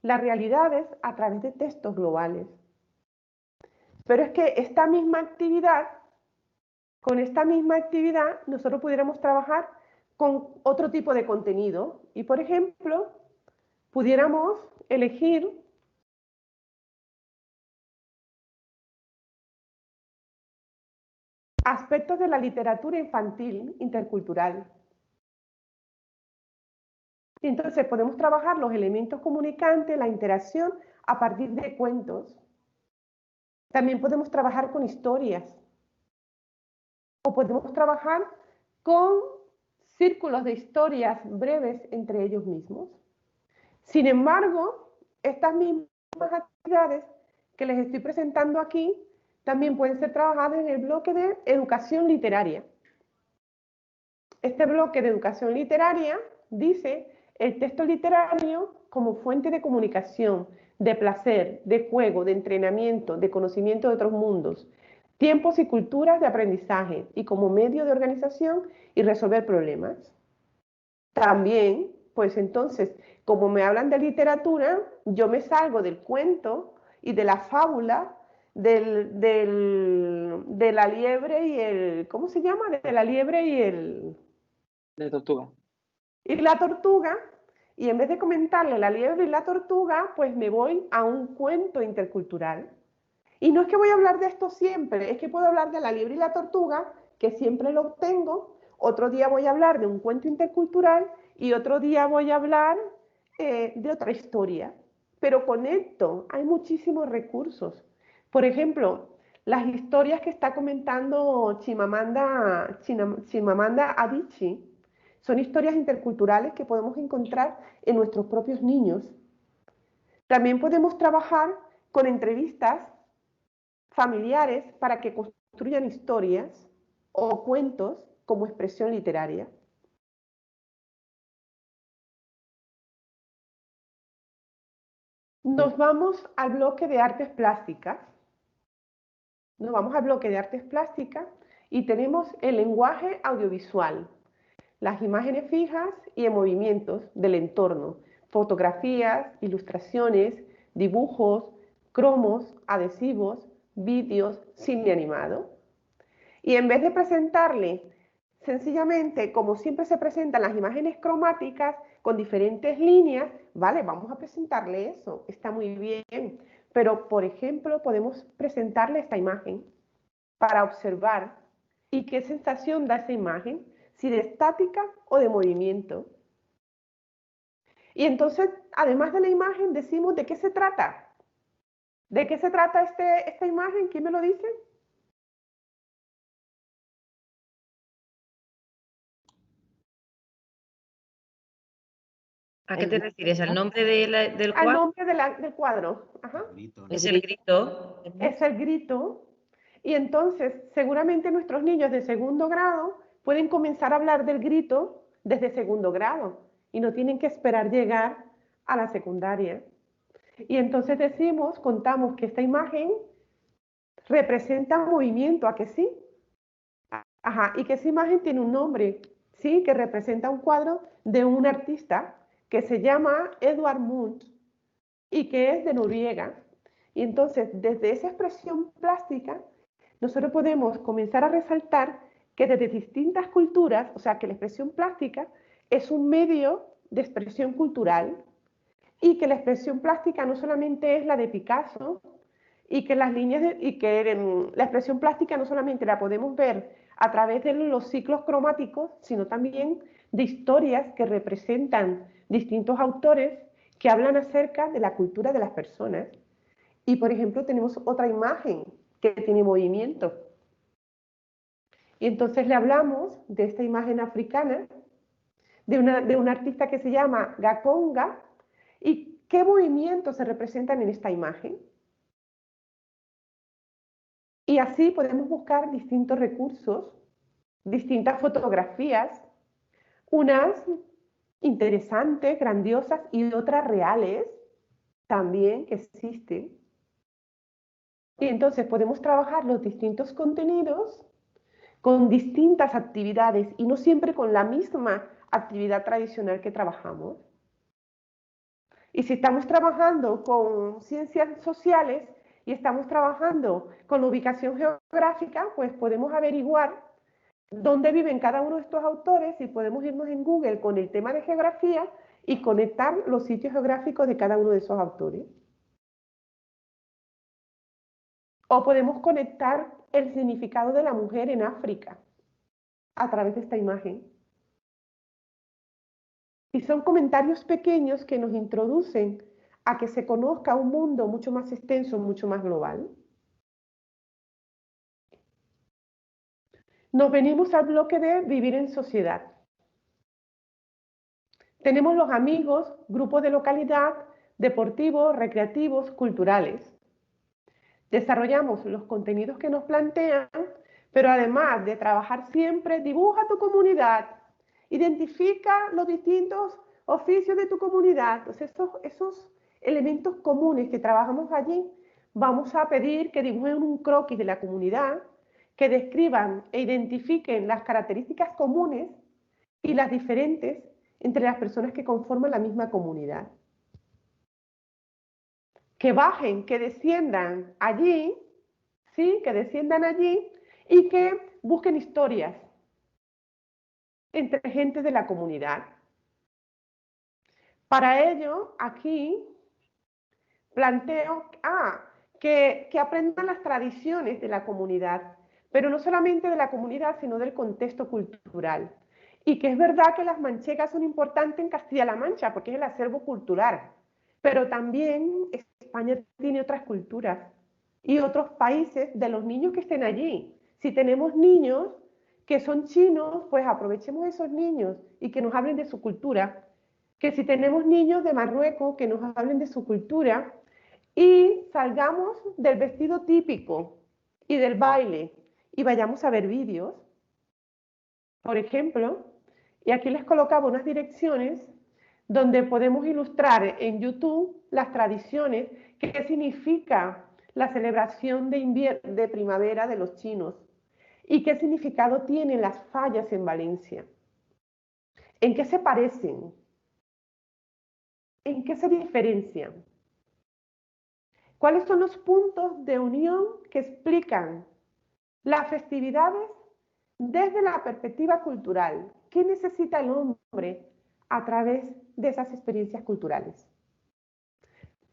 las realidades a través de textos globales. Pero es que esta misma actividad, con esta misma actividad, nosotros pudiéramos trabajar con otro tipo de contenido y, por ejemplo, pudiéramos elegir aspectos de la literatura infantil intercultural. Y entonces podemos trabajar los elementos comunicantes, la interacción, a partir de cuentos. También podemos trabajar con historias. O podemos trabajar con círculos de historias breves entre ellos mismos. Sin embargo, estas mismas actividades que les estoy presentando aquí también pueden ser trabajadas en el bloque de educación literaria. Este bloque de educación literaria dice el texto literario como fuente de comunicación, de placer, de juego, de entrenamiento, de conocimiento de otros mundos, tiempos y culturas de aprendizaje y como medio de organización y resolver problemas. También, pues entonces, como me hablan de literatura, yo me salgo del cuento y de la fábula de la liebre y el... ¿Cómo se llama? De la liebre y el... De tortuga. Y la tortuga, y en vez de comentarle la liebre y la tortuga, pues me voy a un cuento intercultural. Y no es que voy a hablar de esto siempre, es que puedo hablar de la liebre y la tortuga, que siempre lo tengo. Otro día voy a hablar de un cuento intercultural y otro día voy a hablar de otra historia. Pero con esto hay muchísimos recursos. Por ejemplo, las historias que está comentando Chimamanda Adichie son historias interculturales que podemos encontrar en nuestros propios niños. También podemos trabajar con entrevistas familiares para que construyan historias o cuentos como expresión literaria. Nos vamos al bloque de artes plásticas. Nos vamos al bloque de artes plásticas y tenemos el lenguaje audiovisual, las imágenes fijas y en movimientos del entorno, fotografías, ilustraciones, dibujos, cromos, adhesivos, vídeos, cine animado. Y en vez de presentarle sencillamente, como siempre se presentan las imágenes cromáticas con diferentes líneas, vale, vamos a presentarle eso, está muy bien. Pero, por ejemplo, podemos presentarle esta imagen para observar y qué sensación da esa imagen, si de estática o de movimiento. Y entonces, además de la imagen, decimos de qué se trata. ¿De qué se trata esta imagen? ¿Quién me lo dice? ¿A qué te refieres? ¿Al nombre del cuadro? Al nombre del cuadro. Ajá. Es el grito. Es el grito. Y entonces, seguramente nuestros niños de segundo grado pueden comenzar a hablar del grito desde segundo grado y no tienen que esperar llegar a la secundaria. Y entonces decimos, contamos que esta imagen representa movimiento, ¿a que sí? Ajá, y que esa imagen tiene un nombre, ¿sí? Que representa un cuadro de un artista que se llama Edvard Munch y que es de Noruega. Y entonces, desde esa expresión plástica, nosotros podemos comenzar a resaltar que desde distintas culturas, o sea, que la expresión plástica es un medio de expresión cultural y que la expresión plástica no solamente es la de Picasso y que la expresión plástica no solamente la podemos ver a través de los ciclos cromáticos, sino también de historias que representan distintos autores que hablan acerca de la cultura de las personas. Y, por ejemplo, tenemos otra imagen que tiene movimiento. Y entonces le hablamos de esta imagen africana, de una artista que se llama Gakonga, y qué movimientos se representan en esta imagen. Y así podemos buscar distintos recursos, distintas fotografías, Unas interesantes, grandiosas y otras reales también que existen. Y entonces podemos trabajar los distintos contenidos con distintas actividades y no siempre con la misma actividad tradicional que trabajamos. Y si estamos trabajando con ciencias sociales y estamos trabajando con ubicación geográfica, pues podemos averiguar dónde viven cada uno de estos autores y podemos irnos en Google con el tema de geografía y conectar los sitios geográficos de cada uno de esos autores. O podemos conectar el significado de la mujer en África a través de esta imagen. Y son comentarios pequeños que nos introducen a que se conozca un mundo mucho más extenso, mucho más global. Nos venimos al bloque de vivir en sociedad. Tenemos los amigos, grupos de localidad, deportivos, recreativos, culturales. Desarrollamos los contenidos que nos plantean, pero además de trabajar siempre, dibuja tu comunidad, identifica los distintos oficios de tu comunidad. Entonces, esos elementos comunes que trabajamos allí, vamos a pedir que dibujen un croquis de la comunidad, que describan e identifiquen las características comunes y las diferentes entre las personas que conforman la misma comunidad. Que bajen, que desciendan allí, ¿sí? Que desciendan allí y que busquen historias entre gente de la comunidad. Para ello, aquí planteo que aprendan las tradiciones de la comunidad, pero no solamente de la comunidad, sino del contexto cultural. Y que es verdad que las manchegas son importantes en Castilla-La Mancha, porque es el acervo cultural, pero también España tiene otras culturas y otros países de los niños que estén allí. Si tenemos niños que son chinos, pues aprovechemos esos niños y que nos hablen de su cultura. Que si tenemos niños de Marruecos, que nos hablen de su cultura y salgamos del vestido típico y del baile y vayamos a ver vídeos, por ejemplo, y aquí les colocaba unas direcciones donde podemos ilustrar en YouTube las tradiciones, qué significa la celebración de primavera de los chinos y qué significado tienen las fallas en Valencia. ¿En qué se parecen? ¿En qué se diferencian? ¿Cuáles son los puntos de unión que explican las festividades desde la perspectiva cultural? ¿Qué necesita el hombre a través de esas experiencias culturales?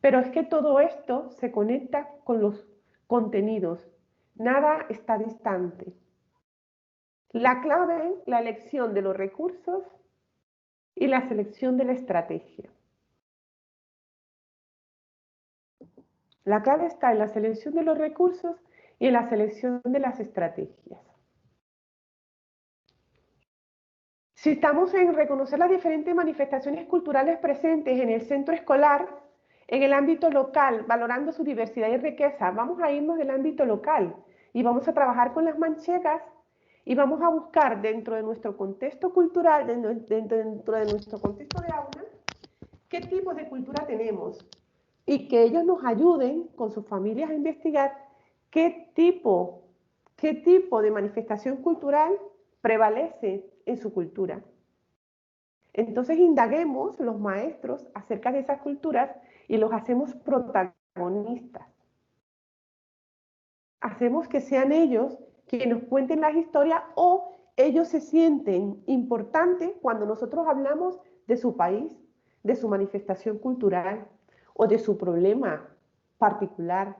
Pero es que todo esto se conecta con los contenidos. Nada está distante. La clave, la elección de los recursos y la selección de la estrategia. La clave está en la selección de los recursos y en la selección de las estrategias. Si estamos en reconocer las diferentes manifestaciones culturales presentes en el centro escolar, en el ámbito local, valorando su diversidad y riqueza, vamos a irnos del ámbito local y vamos a trabajar con las manchegas y vamos a buscar dentro de nuestro contexto cultural, dentro de nuestro contexto de aula, qué tipo de cultura tenemos y que ellos nos ayuden con sus familias a investigar qué tipo de manifestación cultural prevalece en su cultura. Entonces indaguemos los maestros acerca de esas culturas y los hacemos protagonistas. Hacemos que sean ellos quienes nos cuenten las historias o ellos se sienten importantes cuando nosotros hablamos de su país, de su manifestación cultural o de su problema particular.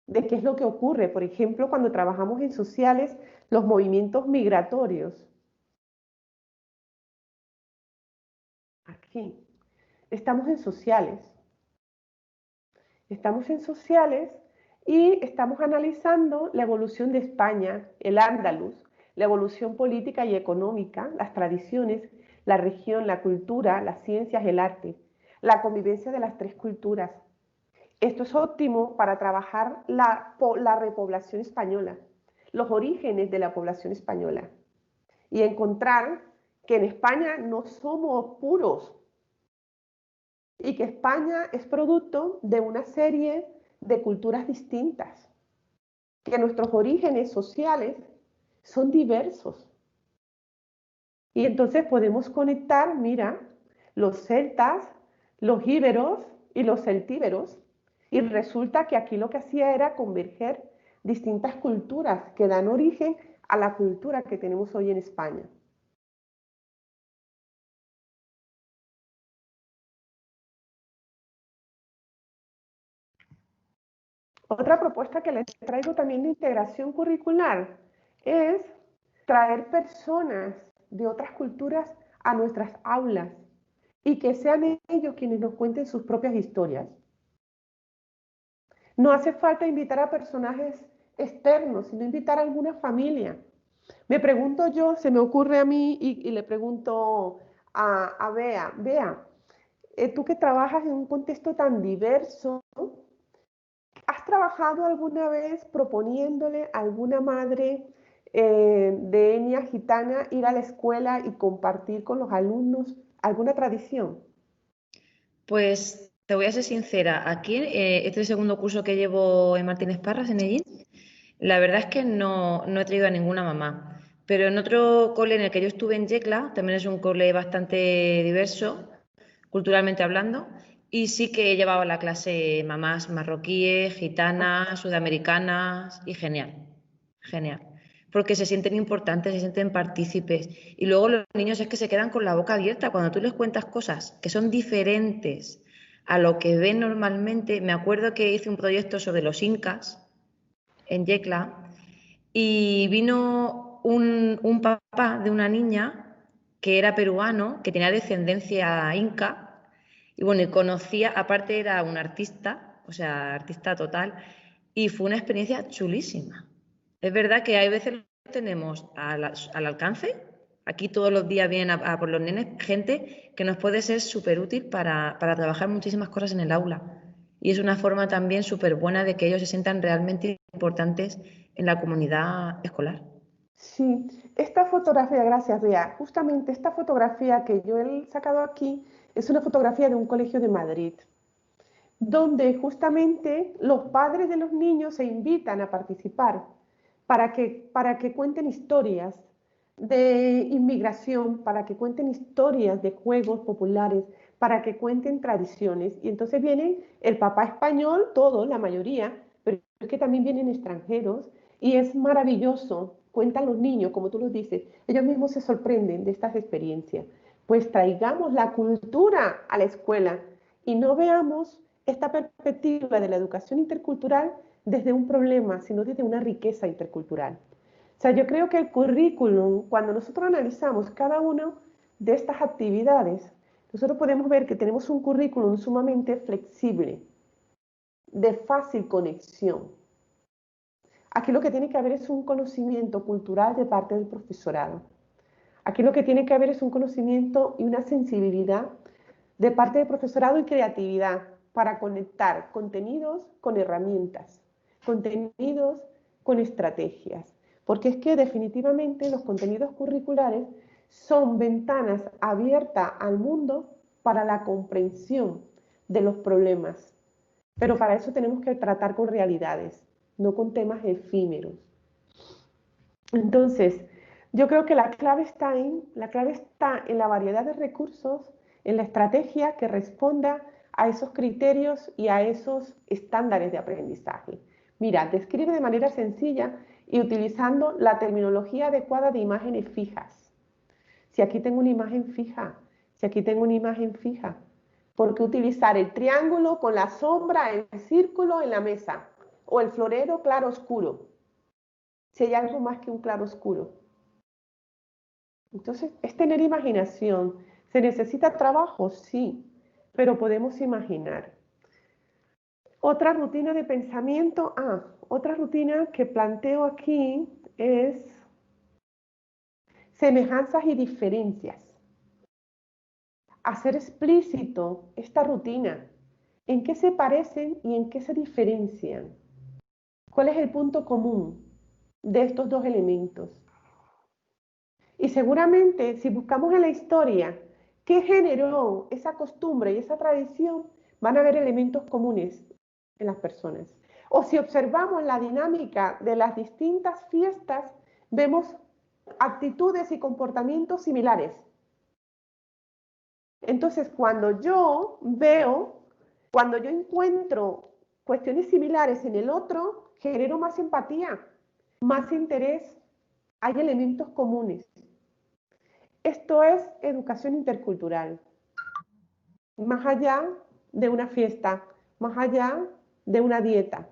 De qué es lo que ocurre, por ejemplo, cuando trabajamos en sociales, los movimientos migratorios. Aquí. Estamos en sociales. Estamos en sociales y estamos analizando la evolución de España, el Andaluz, la evolución política y económica, las tradiciones, la región, la cultura, las ciencias, el arte, la convivencia de las tres culturas. Esto es óptimo para trabajar la repoblación española, los orígenes de la población española y encontrar que en España no somos puros y que España es producto de una serie de culturas distintas, que nuestros orígenes sociales son diversos. Y entonces podemos conectar, mira, los celtas, los íberos y los celtíberos, y resulta que aquí lo que hacía era converger distintas culturas que dan origen a la cultura que tenemos hoy en España. Otra propuesta que les traigo también de integración curricular es traer personas de otras culturas a nuestras aulas y que sean ellos quienes nos cuenten sus propias historias. No hace falta invitar a personajes externos, sino invitar a alguna familia. Me pregunto yo, se me ocurre a mí y le pregunto a Bea, Bea, tú que trabajas en un contexto tan diverso, ¿has trabajado alguna vez proponiéndole a alguna madre de etnia gitana ir a la escuela y compartir con los alumnos alguna tradición? Pues te voy a ser sincera, aquí este es el segundo curso que llevo en Martínez Parras, en Ellín. La verdad es que no he traído a ninguna mamá, pero en otro cole en el que yo estuve en Yecla, también es un cole bastante diverso, culturalmente hablando, y sí que he llevado a la clase mamás marroquíes, gitanas, sudamericanas, y genial, genial. Porque se sienten importantes, se sienten partícipes. Y luego los niños es que se quedan con la boca abierta cuando tú les cuentas cosas que son diferentes a lo que ven normalmente. Me acuerdo que hice un proyecto sobre los incas en Yecla y vino un papá de una niña que era peruano, que tenía descendencia inca y bueno, y conocía, aparte era un artista, o sea, artista total, y fue una experiencia chulísima. Es verdad que hay veces lo tenemos al alcance. Aquí todos los días vienen a por los nenes gente que nos puede ser súper útil para trabajar muchísimas cosas en el aula. Y es una forma también súper buena de que ellos se sientan realmente importantes en la comunidad escolar. Sí, esta fotografía, gracias Bea, justamente esta fotografía que yo he sacado aquí es una fotografía de un colegio de Madrid, donde justamente los padres de los niños se invitan a participar para que cuenten historias de inmigración, para que cuenten historias de juegos populares, para que cuenten tradiciones. Y entonces vienen el papá español, todos, la mayoría, pero es que también vienen extranjeros y es maravilloso. Cuentan los niños, como tú los dices, ellos mismos se sorprenden de estas experiencias. Pues traigamos la cultura a la escuela y no veamos esta perspectiva de la educación intercultural desde un problema, sino desde una riqueza intercultural. O sea, yo creo que el currículum, cuando nosotros analizamos cada una de estas actividades, nosotros podemos ver que tenemos un currículum sumamente flexible, de fácil conexión. Aquí lo que tiene que haber es un conocimiento cultural de parte del profesorado. Aquí lo que tiene que haber es un conocimiento y una sensibilidad de parte del profesorado y creatividad para conectar contenidos con herramientas, contenidos con estrategias. Porque es que definitivamente los contenidos curriculares son ventanas abiertas al mundo para la comprensión de los problemas. Pero para eso tenemos que tratar con realidades, no con temas efímeros. Entonces, yo creo que la clave está en la variedad de recursos, en la estrategia que responda a esos criterios y a esos estándares de aprendizaje. Mira, describe de manera sencilla y utilizando la terminología adecuada de imágenes fijas. Si aquí tengo una imagen fija, si aquí tengo una imagen fija, ¿por qué utilizar el triángulo con la sombra, el círculo en la mesa? O el florero claro oscuro, si hay algo más que un claro oscuro. Entonces, es tener imaginación. ¿Se necesita trabajo? Sí, pero podemos imaginar. Otra rutina de pensamiento, otra rutina que planteo aquí es semejanzas y diferencias. Hacer explícito esta rutina. ¿En qué se parecen y en qué se diferencian? ¿Cuál es el punto común de estos dos elementos? Y seguramente si buscamos en la historia qué generó esa costumbre y esa tradición, van a haber elementos comunes en las personas. O si observamos la dinámica de las distintas fiestas, vemos actitudes y comportamientos similares. Entonces, cuando yo encuentro cuestiones similares en el otro, genero más empatía, más interés, hay elementos comunes. Esto es educación intercultural. Más allá de una fiesta, más allá de una dieta,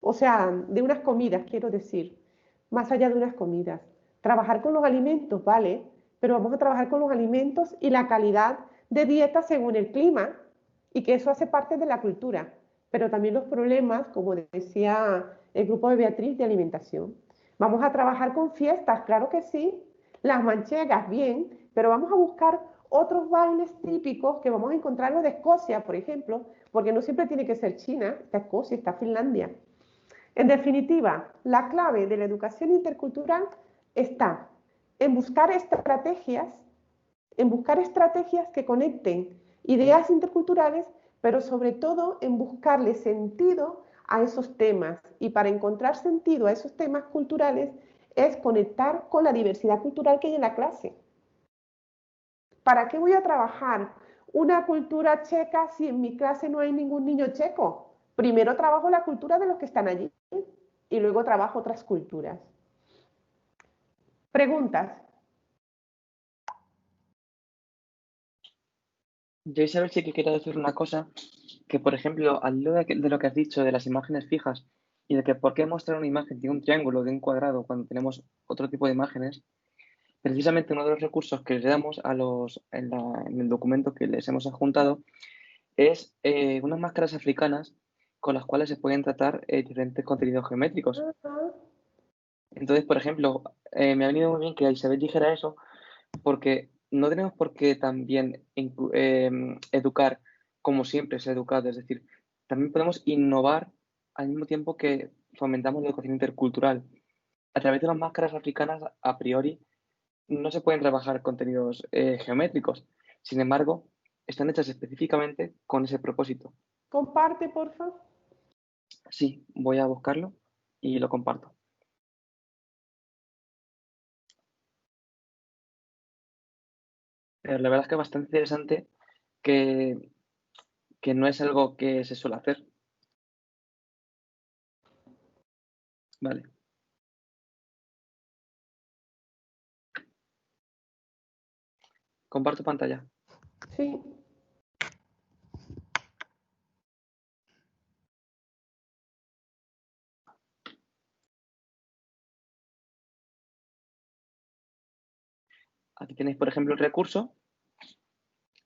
o sea, de unas comidas, quiero decir, más allá de unas comidas. Trabajar con los alimentos, ¿vale? Pero vamos a trabajar con los alimentos y la calidad de dieta según el clima, y que eso hace parte de la cultura, pero también los problemas, como decía el grupo de Beatriz, de alimentación. Vamos a trabajar con fiestas, claro que sí, las manchegas, bien, pero vamos a buscar otros bailes típicos que vamos a encontrar los de Escocia, por ejemplo, porque no siempre tiene que ser China, está Escocia, está Finlandia. En definitiva, la clave de la educación intercultural está en buscar estrategias que conecten ideas interculturales, pero sobre todo en buscarle sentido a esos temas. Y para encontrar sentido a esos temas culturales es conectar con la diversidad cultural que hay en la clase. ¿Para qué voy a trabajar una cultura checa si en mi clase no hay ningún niño checo? Primero trabajo la cultura de los que están allí y luego trabajo otras culturas. ¿Preguntas? Yo, Isabel, sí que quiero decir una cosa, que por ejemplo, al hilo de lo que has dicho de las imágenes fijas y de que por qué mostrar una imagen de un triángulo, de un cuadrado, cuando tenemos otro tipo de imágenes, precisamente uno de los recursos que les damos en el documento que les hemos adjuntado es unas máscaras africanas con las cuales se pueden tratar diferentes contenidos geométricos. Entonces, por ejemplo, me ha venido muy bien que Isabel dijera eso, porque no tenemos por qué también educar como siempre se ha educado, es decir, también podemos innovar al mismo tiempo que fomentamos la educación intercultural. A través de las máscaras africanas, a priori, no se pueden trabajar contenidos geométricos, sin embargo, están hechas específicamente con ese propósito. Comparte, por favor. Sí, voy a buscarlo y lo comparto. Pero la verdad es que es bastante interesante que no es algo que se suele hacer. Vale. Comparto pantalla. Sí. Aquí tenéis, por ejemplo, el recurso.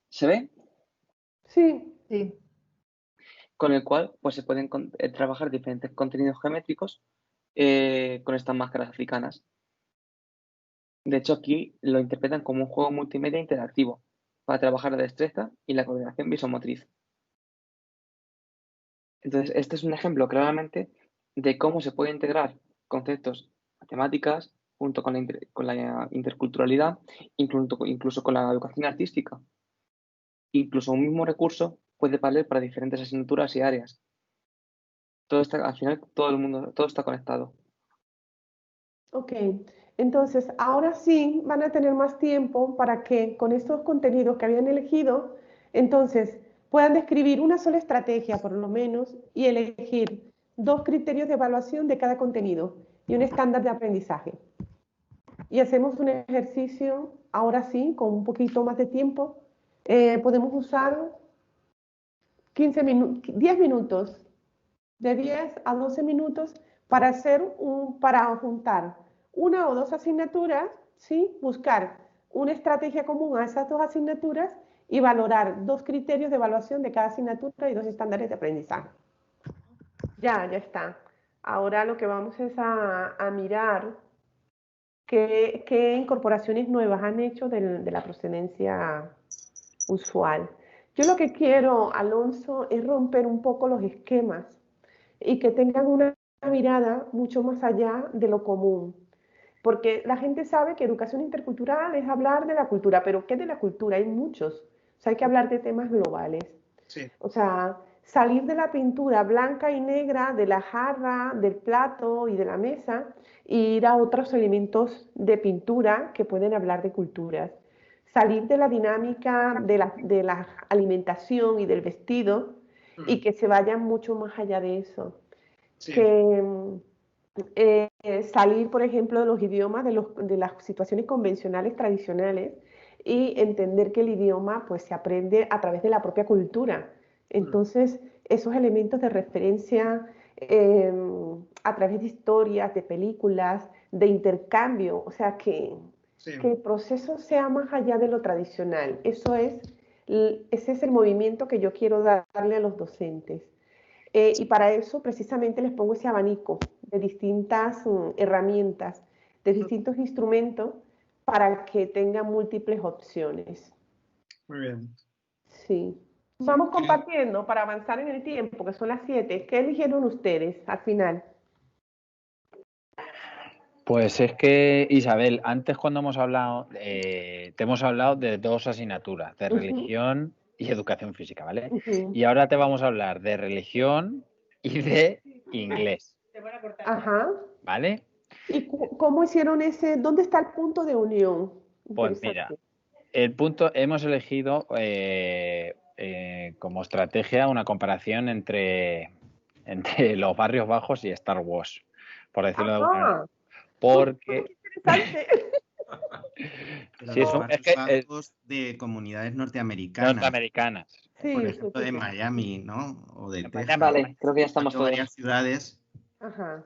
¿Se ve? Sí. Sí. Con el cual pues, se pueden trabajar diferentes contenidos geométricos con estas máscaras africanas. De hecho, aquí lo interpretan como un juego multimedia interactivo para trabajar la destreza y la coordinación visomotriz. Entonces, este es un ejemplo claramente de cómo se puede integrar conceptos matemáticas junto con la interculturalidad, incluso con la educación artística. Incluso un mismo recurso puede valer para diferentes asignaturas y áreas. Al final, todo está conectado. Ok, entonces ahora sí van a tener más tiempo para que con estos contenidos que habían elegido, entonces puedan describir una sola estrategia por lo menos y elegir 2 criterios de evaluación de cada contenido y un estándar de aprendizaje. Y hacemos un ejercicio, ahora sí, con un poquito más de tiempo. Podemos usar 10 minutos, de 10 a 12 minutos para juntar 1 o 2 asignaturas, ¿sí? Buscar una estrategia común a esas 2 asignaturas y valorar 2 criterios de evaluación de cada asignatura y 2 estándares de aprendizaje. Ya está. Ahora lo que vamos es a mirar qué incorporaciones nuevas han hecho de la procedencia usual. Yo lo que quiero, Alonso, es romper un poco los esquemas y que tengan una mirada mucho más allá de lo común. Porque la gente sabe que educación intercultural es hablar de la cultura, pero ¿qué de la cultura? Hay muchos. O sea, hay que hablar de temas globales. Sí. O sea, salir de la pintura blanca y negra, de la jarra, del plato y de la mesa, e ir a otros elementos de pintura que pueden hablar de culturas. Salir de la dinámica de la alimentación y del vestido y que se vayan mucho más allá de eso. Sí. Que salir, por ejemplo, de los idiomas, de las situaciones convencionales tradicionales y entender que el idioma pues, se aprende a través de la propia cultura. Entonces, esos elementos de referencia a través de historias, de películas, de intercambio, o sea, que el proceso sea más allá de lo tradicional. Ese es el movimiento que yo quiero darle a los docentes. Y para eso precisamente les pongo ese abanico de distintas herramientas, de distintos instrumentos para que tengan múltiples opciones. Muy bien. Sí. Vamos compartiendo para avanzar en el tiempo, que son las 7. ¿Qué eligieron ustedes al final? Pues es que, Isabel, antes cuando hemos hablado, te hemos hablado de 2 asignaturas, de religión y educación física, ¿vale? Y ahora te vamos a hablar de religión y de inglés. Ajá. ¿Vale? ¿Y cómo hicieron ese? ¿Dónde está el punto de unión? Pues mira, el punto, hemos elegido como estrategia una comparación entre los barrios bajos y Star Wars, por decirlo de alguna manera. Porque... Los barrios bajos de comunidades norteamericanas. Sí, por ejemplo, de Miami, ¿no? O de Texas. Vale, creo que ya estamos todos. Varias ciudades. Ajá.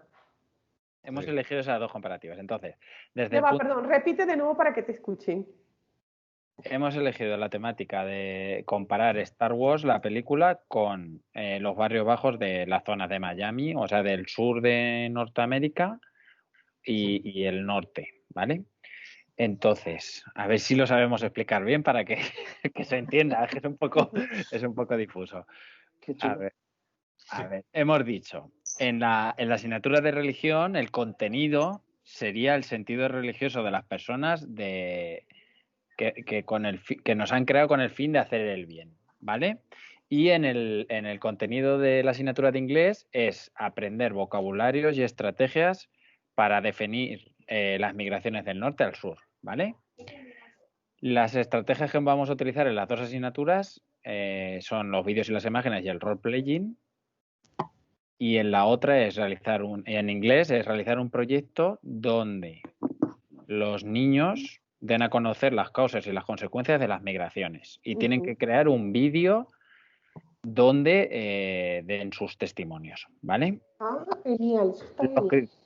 Hemos elegido esas 2 comparativas. Entonces, perdón, repite de nuevo para que te escuchen. Hemos elegido la temática de comparar Star Wars, la película, con los barrios bajos de las zonas de Miami, o sea, del sur de Norteamérica y el norte, ¿vale? Entonces, a ver si lo sabemos explicar bien para que se entienda, que es un poco difuso. A ver, hemos dicho, en la asignatura de religión, el contenido sería el sentido religioso de las personas que nos han creado con el fin de hacer el bien, ¿vale? Y en el contenido de la asignatura de inglés es aprender vocabularios y estrategias para definir las migraciones del norte al sur, ¿vale? Las estrategias que vamos a utilizar en las 2 asignaturas son los vídeos y las imágenes y el role-playing. Y en la otra es en inglés es realizar un proyecto donde los niños den a conocer las causas y las consecuencias de las migraciones. Y tienen que crear un vídeo donde den sus testimonios, ¿vale? Ah, genial.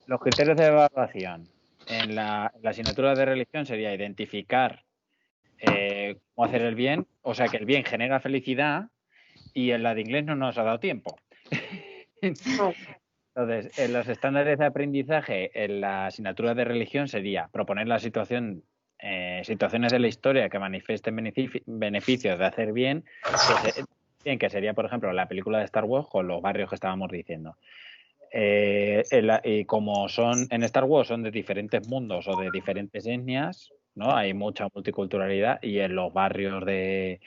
Los criterios de evaluación en la asignatura de religión sería identificar cómo hacer el bien, o sea que el bien genera felicidad, y en la de inglés no nos ha dado tiempo. Entonces, en los estándares de aprendizaje en la asignatura de religión sería proponer la situaciones de la historia que manifiesten beneficios de hacer bien, que sería, por ejemplo, la película de Star Wars con los barrios que estábamos diciendo. Y como en Star Wars son de diferentes mundos o de diferentes etnias, ¿no? Hay mucha multiculturalidad, y en los barrios de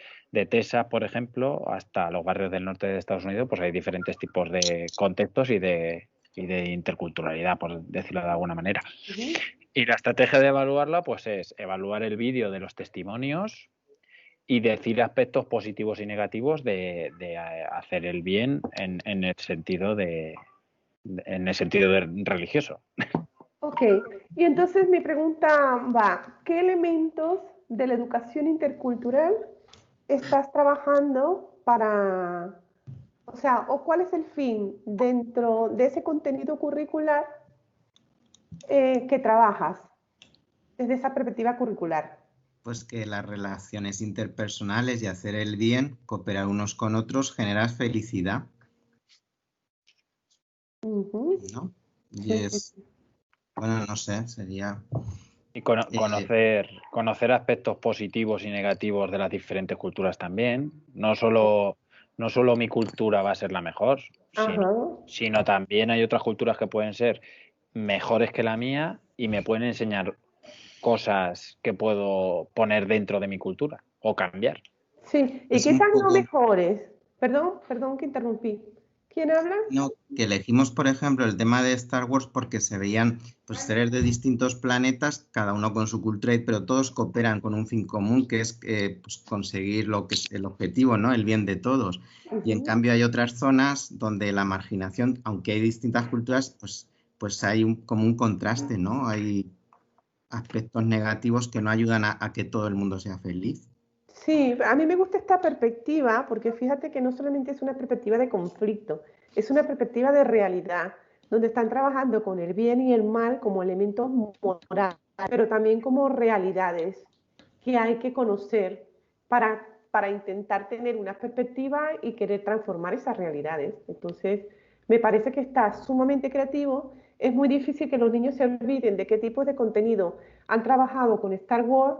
Texas, por ejemplo, hasta los barrios del norte de Estados Unidos, pues hay diferentes tipos de contextos y de interculturalidad, por decirlo de alguna manera. Y la estrategia de evaluarla, pues es evaluar el vídeo de los testimonios y decir aspectos positivos y negativos de hacer el bien en el sentido religioso. Ok, y entonces mi pregunta va, ¿qué elementos de la educación intercultural estás trabajando para, o cuál es el fin dentro de ese contenido curricular que trabajas desde esa perspectiva curricular? Pues que las relaciones interpersonales y hacer el bien, cooperar unos con otros, genera felicidad. ¿No? Y es, bueno, no sé, sería... Y conocer aspectos positivos y negativos de las diferentes culturas también. No solo mi cultura va a ser la mejor, sino también hay otras culturas que pueden ser mejores que la mía y me pueden enseñar cosas que puedo poner dentro de mi cultura o cambiar. Sí, ¿y Es qué un tan no poco... mejores? Perdón que interrumpí. ¿Quién habla? No, que elegimos, por ejemplo, el tema de Star Wars porque se veían pues, seres de distintos planetas, cada uno con su cultura, pero todos cooperan con un fin común, que es pues, conseguir lo que es el objetivo, ¿no? El bien de todos. Y en cambio hay otras zonas donde la marginación, aunque hay distintas culturas, pues hay como un contraste, ¿no? Hay aspectos negativos que no ayudan a que todo el mundo sea feliz. Sí, a mí me gusta esta perspectiva porque fíjate que no solamente es una perspectiva de conflicto, es una perspectiva de realidad, donde están trabajando con el bien y el mal como elementos morales, pero también como realidades que hay que conocer para intentar tener una perspectiva y querer transformar esas realidades. Entonces, me parece que está sumamente creativo. Es muy difícil que los niños se olviden de qué tipo de contenido han trabajado con Star Wars,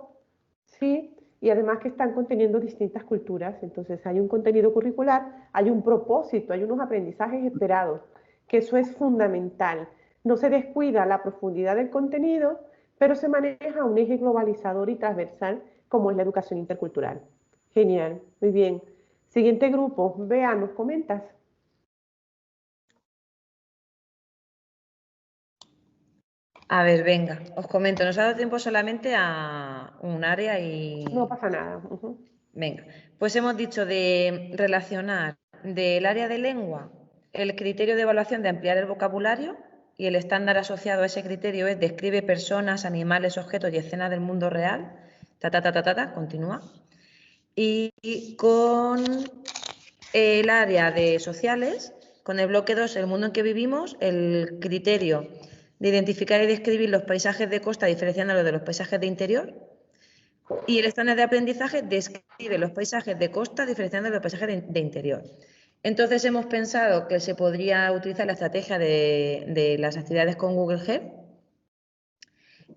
¿sí? Y además que están conteniendo distintas culturas. Entonces hay un contenido curricular, hay un propósito, hay unos aprendizajes esperados, que eso es fundamental. No se descuida la profundidad del contenido, pero se maneja un eje globalizador y transversal como es la educación intercultural. Genial, muy bien. Siguiente grupo, Bea, ¿nos comentas? A ver, venga, os comento, nos ha dado tiempo solamente a un área y... No pasa nada. Venga, pues hemos dicho de relacionar del área de lengua el criterio de evaluación de ampliar el vocabulario y el estándar asociado a ese criterio es describe personas, animales, objetos y escenas del mundo real, continúa. Y con el área de sociales, con el bloque 2, el mundo en que vivimos, el criterio de identificar y describir los paisajes de costa diferenciándolos de los paisajes de interior. Y el estándar de aprendizaje describe los paisajes de costa diferenciando los paisajes de interior. Entonces hemos pensado que se podría utilizar la estrategia de las actividades con Google Earth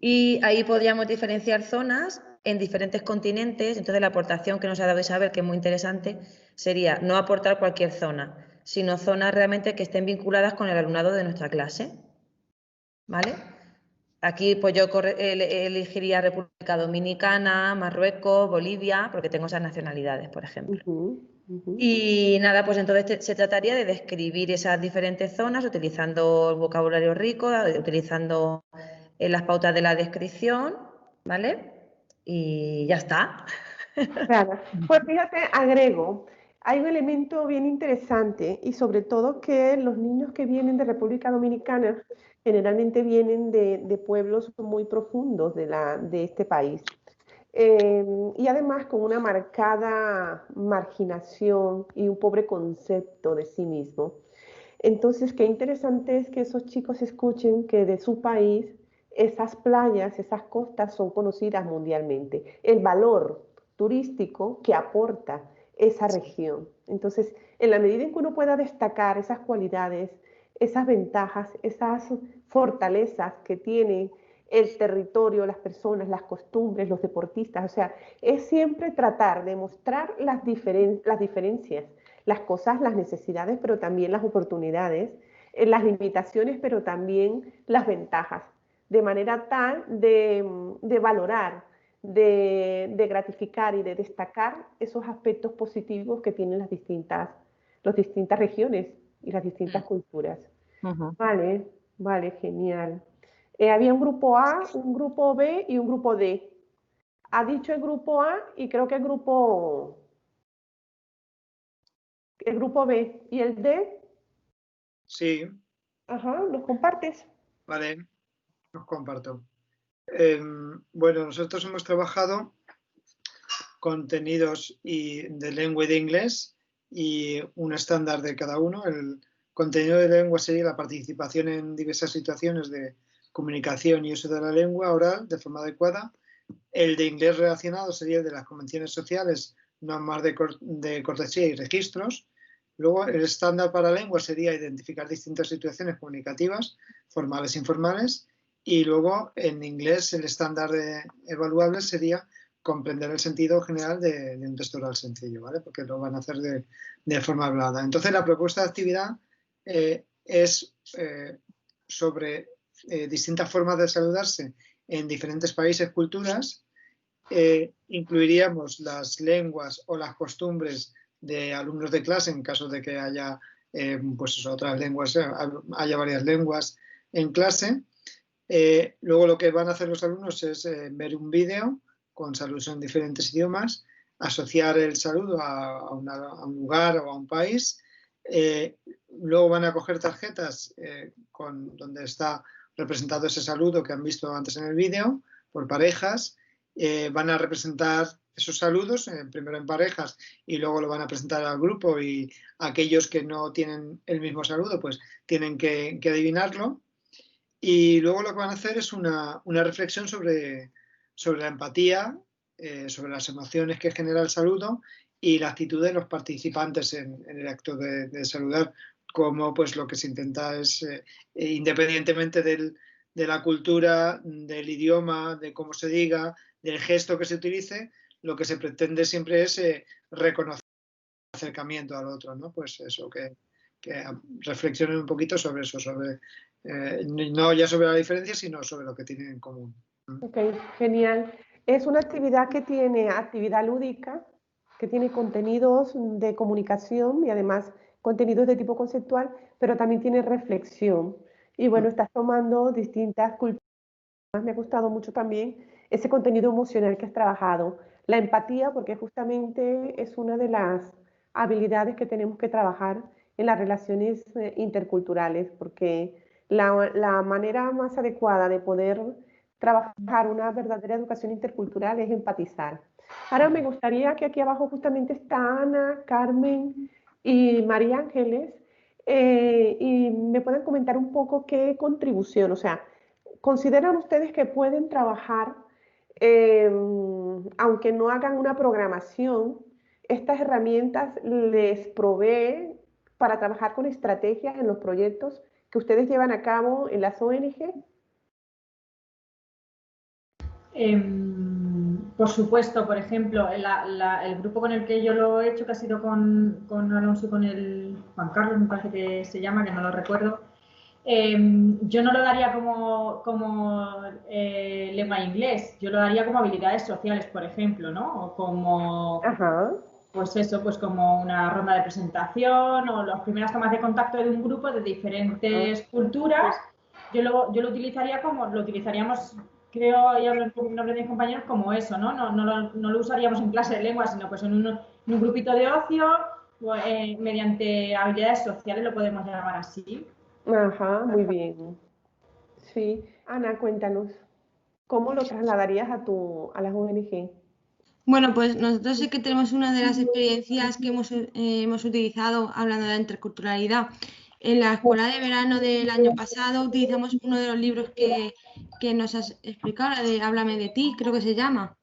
y ahí podríamos diferenciar zonas en diferentes continentes. Entonces la aportación que nos ha dado Isabel, que es muy interesante, sería no aportar cualquier zona, sino zonas realmente que estén vinculadas con el alumnado de nuestra clase. ¿Vale? Aquí pues yo elegiría República Dominicana, Marruecos, Bolivia, porque tengo esas nacionalidades, por ejemplo. Y nada, pues entonces se trataría de describir esas diferentes zonas utilizando el vocabulario rico, utilizando las pautas de la descripción, ¿vale? Y ya está. Claro. Pues fíjate, agrego, hay un elemento bien interesante y sobre todo que los niños que vienen de República Dominicana generalmente vienen de pueblos muy profundos de este país. Y además con una marcada marginación y un pobre concepto de sí mismo. Entonces, qué interesante es que esos chicos escuchen que de su país esas playas, esas costas son conocidas mundialmente. El valor turístico que aporta esa región. Entonces, en la medida en que uno pueda destacar esas cualidades, esas ventajas, esas fortalezas que tiene el territorio, las personas, las costumbres, los deportistas, o sea, es siempre tratar de mostrar las diferencias, las cosas, las necesidades, pero también las oportunidades, las limitaciones, pero también las ventajas, de manera tal de valorar, de gratificar y de destacar esos aspectos positivos que tienen las distintas regiones y las distintas culturas. Vale, vale, genial. Había un grupo A, un grupo B y un grupo D. Ha dicho el grupo A y creo que el grupo B. ¿Y el D? Sí. Ajá, ¿los compartes? Vale, los comparto. Bueno, nosotros hemos trabajado contenidos de lengua y de inglés y un estándar de cada uno. El contenido de lengua sería la participación en diversas situaciones de comunicación y uso de la lengua oral de forma adecuada. El de inglés relacionado sería el de las convenciones sociales, normas de cortesía y registros. Luego, el estándar para lengua sería identificar distintas situaciones comunicativas, formales e informales. Y luego, en inglés, el estándar evaluable sería comprender el sentido general de un texto oral sencillo, ¿vale? Porque lo van a hacer de forma hablada. Entonces, la propuesta de actividad es sobre distintas formas de saludarse en diferentes países, culturas. Incluiríamos las lenguas o las costumbres de alumnos de clase en caso de que haya pues eso, otras lenguas, haya varias lenguas en clase. Luego lo que van a hacer los alumnos es ver un vídeo con saludos en diferentes idiomas, asociar el saludo a un lugar o a un país. Luego van a coger tarjetas donde está representado ese saludo que han visto antes en el vídeo por parejas. Van a representar esos saludos, primero en parejas y luego lo van a presentar al grupo, y aquellos que no tienen el mismo saludo pues tienen que adivinarlo. Y luego lo que van a hacer es una reflexión sobre la empatía, sobre las emociones que genera el saludo y la actitud de los participantes en el acto de saludar, como pues lo que se intenta es, independientemente de la cultura, del idioma, de cómo se diga, del gesto que se utilice, lo que se pretende siempre es reconocer el acercamiento al otro, ¿no? Pues eso, que reflexionen un poquito sobre eso, sobre no ya sobre la diferencia, sino sobre lo que tienen en común. Ok, genial. Es una actividad que tiene actividad lúdica, que tiene contenidos de comunicación y además contenidos de tipo conceptual, pero también tiene reflexión. Y bueno, estás tomando distintas culturas. Me ha gustado mucho también ese contenido emocional que has trabajado. La empatía, porque justamente es una de las habilidades que tenemos que trabajar en las relaciones interculturales, porque la manera más adecuada de poder trabajar una verdadera educación intercultural es empatizar. Ahora me gustaría que aquí abajo justamente está Ana, Carmen y María Ángeles, y me puedan comentar un poco qué contribución, o sea, ¿consideran ustedes que pueden trabajar, aunque no hagan una programación, estas herramientas les proveen para trabajar con estrategias en los proyectos que ustedes llevan a cabo en las ONG? Por supuesto, por ejemplo, el grupo con el que yo lo he hecho, que ha sido con Alonso y con el Juan Carlos, me parece que se llama, que no lo recuerdo, yo no lo daría como lengua inglés, yo lo daría como habilidades sociales, por ejemplo, ¿no? O como, pues eso, pues como una ronda de presentación o las primeras tomas de contacto de un grupo de diferentes culturas. Yo lo utilizaría como, lo utilizaríamos, creo, y hablo en nombre de mis compañeros, como eso, ¿no? No lo usaríamos en clase de lengua, sino pues en un grupito de ocio, mediante habilidades sociales, lo podemos llamar así. Ajá, muy bien. Sí. Ana, cuéntanos, ¿cómo lo trasladarías a las ONG? Bueno, pues nosotros sí que tenemos una de las experiencias que hemos utilizado hablando de la interculturalidad. En la escuela de verano del año pasado utilizamos uno de los libros que nos has explicado, la de Háblame de ti, creo que se llama.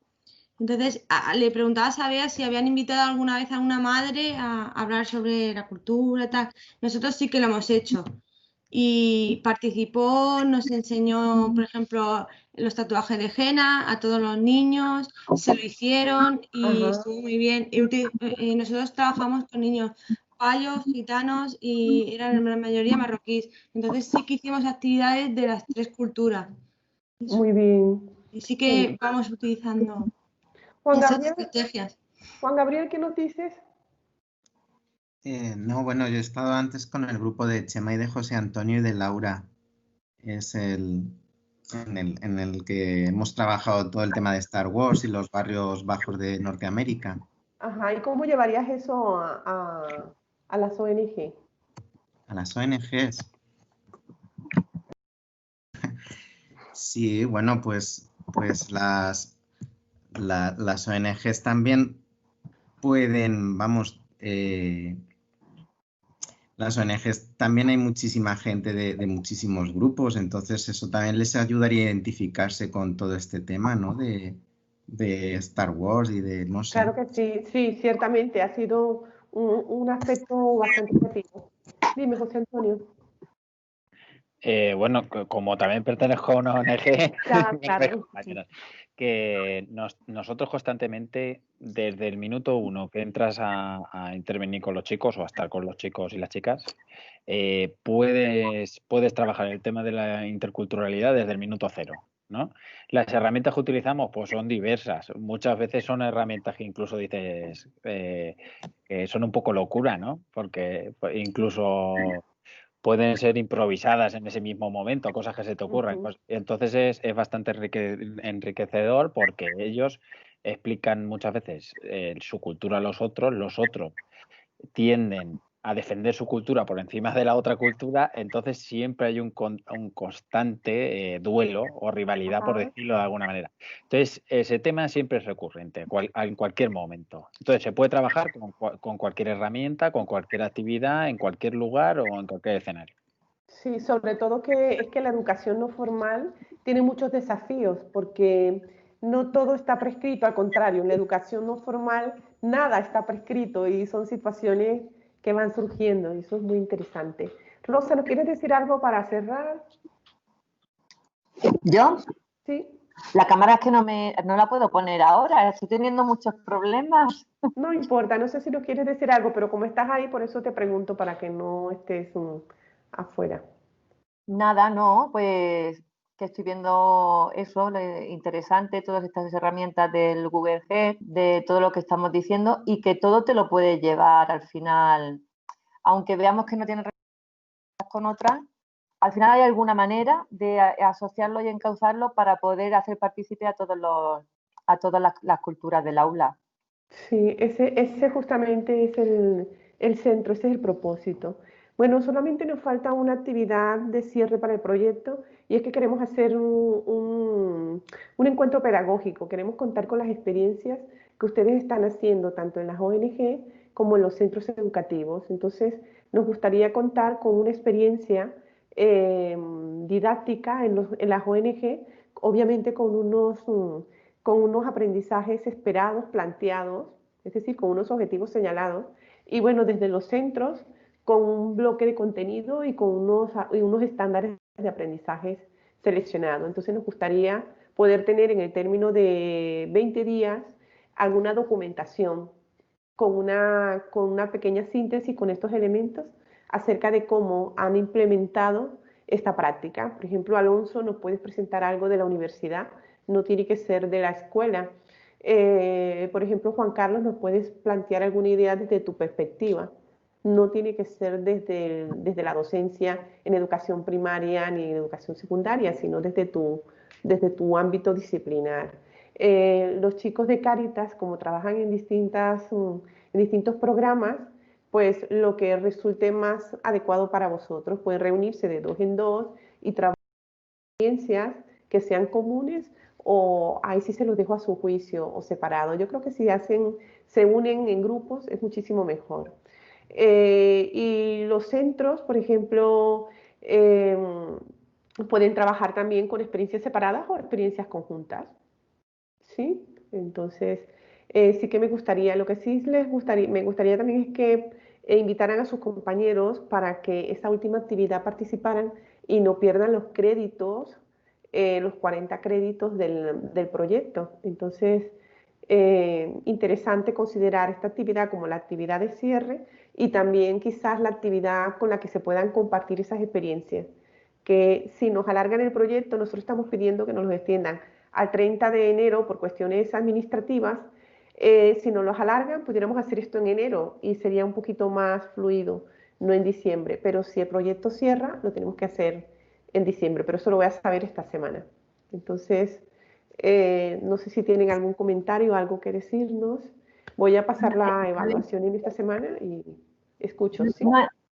Entonces, le preguntaba a Bea si habían invitado alguna vez a una madre a hablar sobre la cultura y tal. Nosotros sí que lo hemos hecho. Y participó, nos enseñó, por ejemplo, los tatuajes de henna a todos los niños, se lo hicieron y estuvo muy bien. Y nosotros trabajamos con niños payos, gitanos y eran la mayoría marroquíes. Entonces sí que hicimos actividades de las tres culturas. Muy bien. Y sí que vamos utilizando esas estrategias. Juan Gabriel, ¿qué nos dices? No, bueno, yo he estado antes con el grupo de Chema y de José Antonio y de Laura. Es en el que hemos trabajado todo el tema de Star Wars y los barrios bajos de Norteamérica. Ajá, ¿y cómo llevarías eso a las ONG? A las ONGs. Sí, bueno, pues las ONGs también pueden, vamos, las ONGs también hay muchísima gente de muchísimos grupos, entonces eso también les ayudaría a identificarse con todo este tema, ¿no? De Star Wars y de, no sé. Claro que sí, sí, ciertamente, ha sido un aspecto bastante positivo. Dime, José Antonio. Bueno, como también pertenezco a una ONG, claro. que nosotros constantemente, desde el minuto 1 que entras a intervenir con los chicos o a estar con los chicos y las chicas, puedes trabajar el tema de la interculturalidad desde el minuto 0, ¿no? Las herramientas que utilizamos pues son diversas. Muchas veces son herramientas que incluso dices que son un poco locura, ¿no? Porque pues, incluso pueden ser improvisadas en ese mismo momento, cosas que se te ocurran. Pues, entonces es bastante enriquecedor porque ellos explican muchas veces su cultura a los otros tienden a defender su cultura por encima de la otra cultura, entonces siempre hay un constante duelo o rivalidad, por decirlo de alguna manera. Entonces, ese tema siempre es recurrente en cualquier momento. Entonces, se puede trabajar con cualquier herramienta, con cualquier actividad, en cualquier lugar o en cualquier escenario. Sí, sobre todo que es que la educación no formal tiene muchos desafíos porque no todo está prescrito, al contrario, en la educación no formal nada está prescrito y son situaciones que van surgiendo y eso es muy interesante. Rosa, ¿nos quieres decir algo para cerrar? ¿Yo? Sí. La cámara es que no la puedo poner ahora, estoy teniendo muchos problemas. No importa, no sé si nos quieres decir algo, pero como estás ahí, por eso te pregunto para que no estés afuera. Nada, no, pues que estoy viendo eso, interesante, todas estas herramientas del Google Earth, de todo lo que estamos diciendo y que todo te lo puedes llevar al final, aunque veamos que no tiene relación con otras, al final hay alguna manera de asociarlo y encauzarlo para poder hacer partícipe a todas las culturas del aula. Sí, ese justamente es el centro, ese es el propósito. Bueno, solamente nos falta una actividad de cierre para el proyecto y es que queremos hacer un encuentro pedagógico. Queremos contar con las experiencias que ustedes están haciendo tanto en las ONG como en los centros educativos. Entonces, nos gustaría contar con una experiencia didáctica en las ONG, obviamente con unos aprendizajes esperados, planteados, es decir, con unos objetivos señalados, y bueno, desde los centros, con un bloque de contenido y con unos estándares de aprendizajes seleccionados. Entonces nos gustaría poder tener en el término de 20 días alguna documentación con una pequeña síntesis con estos elementos acerca de cómo han implementado esta práctica. Por ejemplo, Alonso, nos puedes presentar algo de la universidad, no tiene que ser de la escuela. Por ejemplo, Juan Carlos, nos puedes plantear alguna idea desde tu perspectiva. No tiene que ser desde la docencia en educación primaria ni en educación secundaria, sino desde tu ámbito disciplinar. Los chicos de Cáritas, como trabajan en distintos programas, pues lo que resulte más adecuado para vosotros. Pueden reunirse de 2 en 2 y trabajar experiencias que sean comunes o ahí sí se los dejo a su juicio o separado. Yo creo que si se unen en grupos es muchísimo mejor. Y los centros, por ejemplo, pueden trabajar también con experiencias separadas o experiencias conjuntas. ¿Sí? Entonces, sí que me gustaría, lo que sí me gustaría también es que invitaran a sus compañeros para que esta última actividad participaran y no pierdan los créditos, los 40 créditos del proyecto. Entonces, interesante considerar esta actividad como la actividad de cierre y también quizás la actividad con la que se puedan compartir esas experiencias. Que si nos alargan el proyecto, nosotros estamos pidiendo que nos lo extiendan al 30 de enero por cuestiones administrativas. Si nos los alargan, pudiéramos hacer esto en enero y sería un poquito más fluido, no en diciembre. Pero si el proyecto cierra, lo tenemos que hacer en diciembre, pero eso lo voy a saber esta semana. Entonces, no sé si tienen algún comentario, algo que decirnos. Voy a pasar la evaluación en esta semana y escucho. ¿Sí?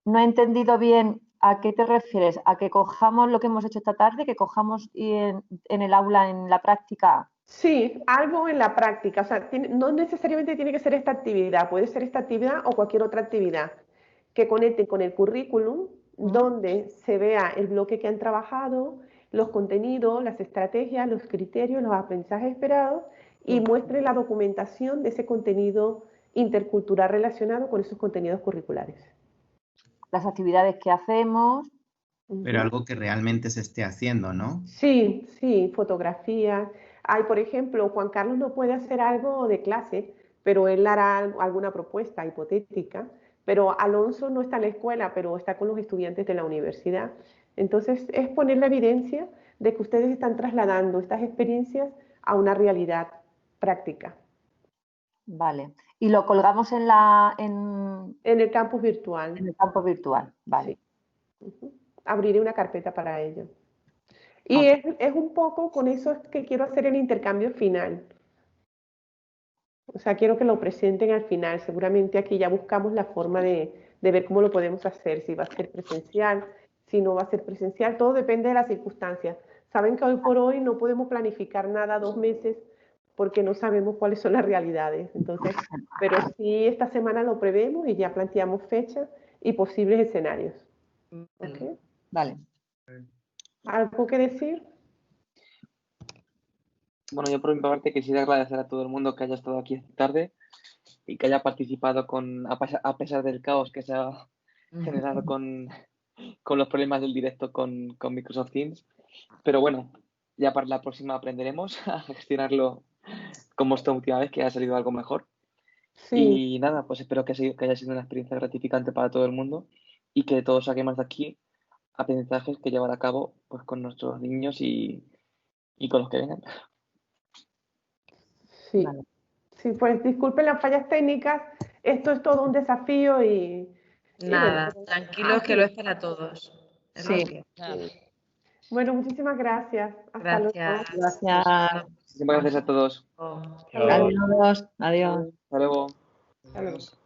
No he entendido bien a qué te refieres. ¿A que cojamos lo que hemos hecho esta tarde, que cojamos en el aula, en la práctica? Sí, algo en la práctica. O sea, no necesariamente tiene que ser esta actividad. Puede ser esta actividad o cualquier otra actividad que conecte con el currículum, donde se vea el bloque que han trabajado, los contenidos, las estrategias, los criterios, los aprendizajes esperados y muestre la documentación de ese contenido intercultural relacionado con esos contenidos curriculares. Las actividades que hacemos. Pero algo que realmente se esté haciendo, ¿no? Sí, sí, fotografías. Hay, por ejemplo, Juan Carlos no puede hacer algo de clase, pero él hará alguna propuesta hipotética, pero Alonso no está en la escuela, pero está con los estudiantes de la universidad. Entonces, es poner la evidencia de que ustedes están trasladando estas experiencias a una realidad práctica. Vale. Y lo colgamos en el campus virtual. En el campus virtual, vale. Sí. Abriré una carpeta para ello. Y es un poco con eso es que quiero hacer el intercambio final. O sea, quiero que lo presenten al final. Seguramente aquí ya buscamos la forma de ver cómo lo podemos hacer, si va a ser presencial, si no va a ser presencial, todo depende de las circunstancias. Saben que hoy por hoy no podemos planificar nada 2 meses porque no sabemos cuáles son las realidades. Entonces, pero sí esta semana lo prevemos y ya planteamos fechas y posibles escenarios. ¿Okay? Vale. ¿Algo que decir? Bueno, yo por mi parte quisiera agradecer a todo el mundo que haya estado aquí esta tarde y que haya participado a pesar del caos que se ha generado con los problemas del directo con Microsoft Teams. Pero bueno, ya para la próxima aprenderemos a gestionarlo como esta última vez, que ha salido algo mejor. Sí. Y nada, pues espero que haya sido una experiencia gratificante para todo el mundo y que todos saquemos de aquí aprendizajes que llevar a cabo pues con nuestros niños y con los que vengan. Sí. Vale. Sí, pues disculpen las fallas técnicas, esto es todo un desafío y... Nada, bueno, tranquilos que lo es para todos. Es sí. Bueno, muchísimas gracias. Hasta luego. Gracias. Muchísimas gracias a todos. Adiós. Adiós. Hasta luego. Adiós.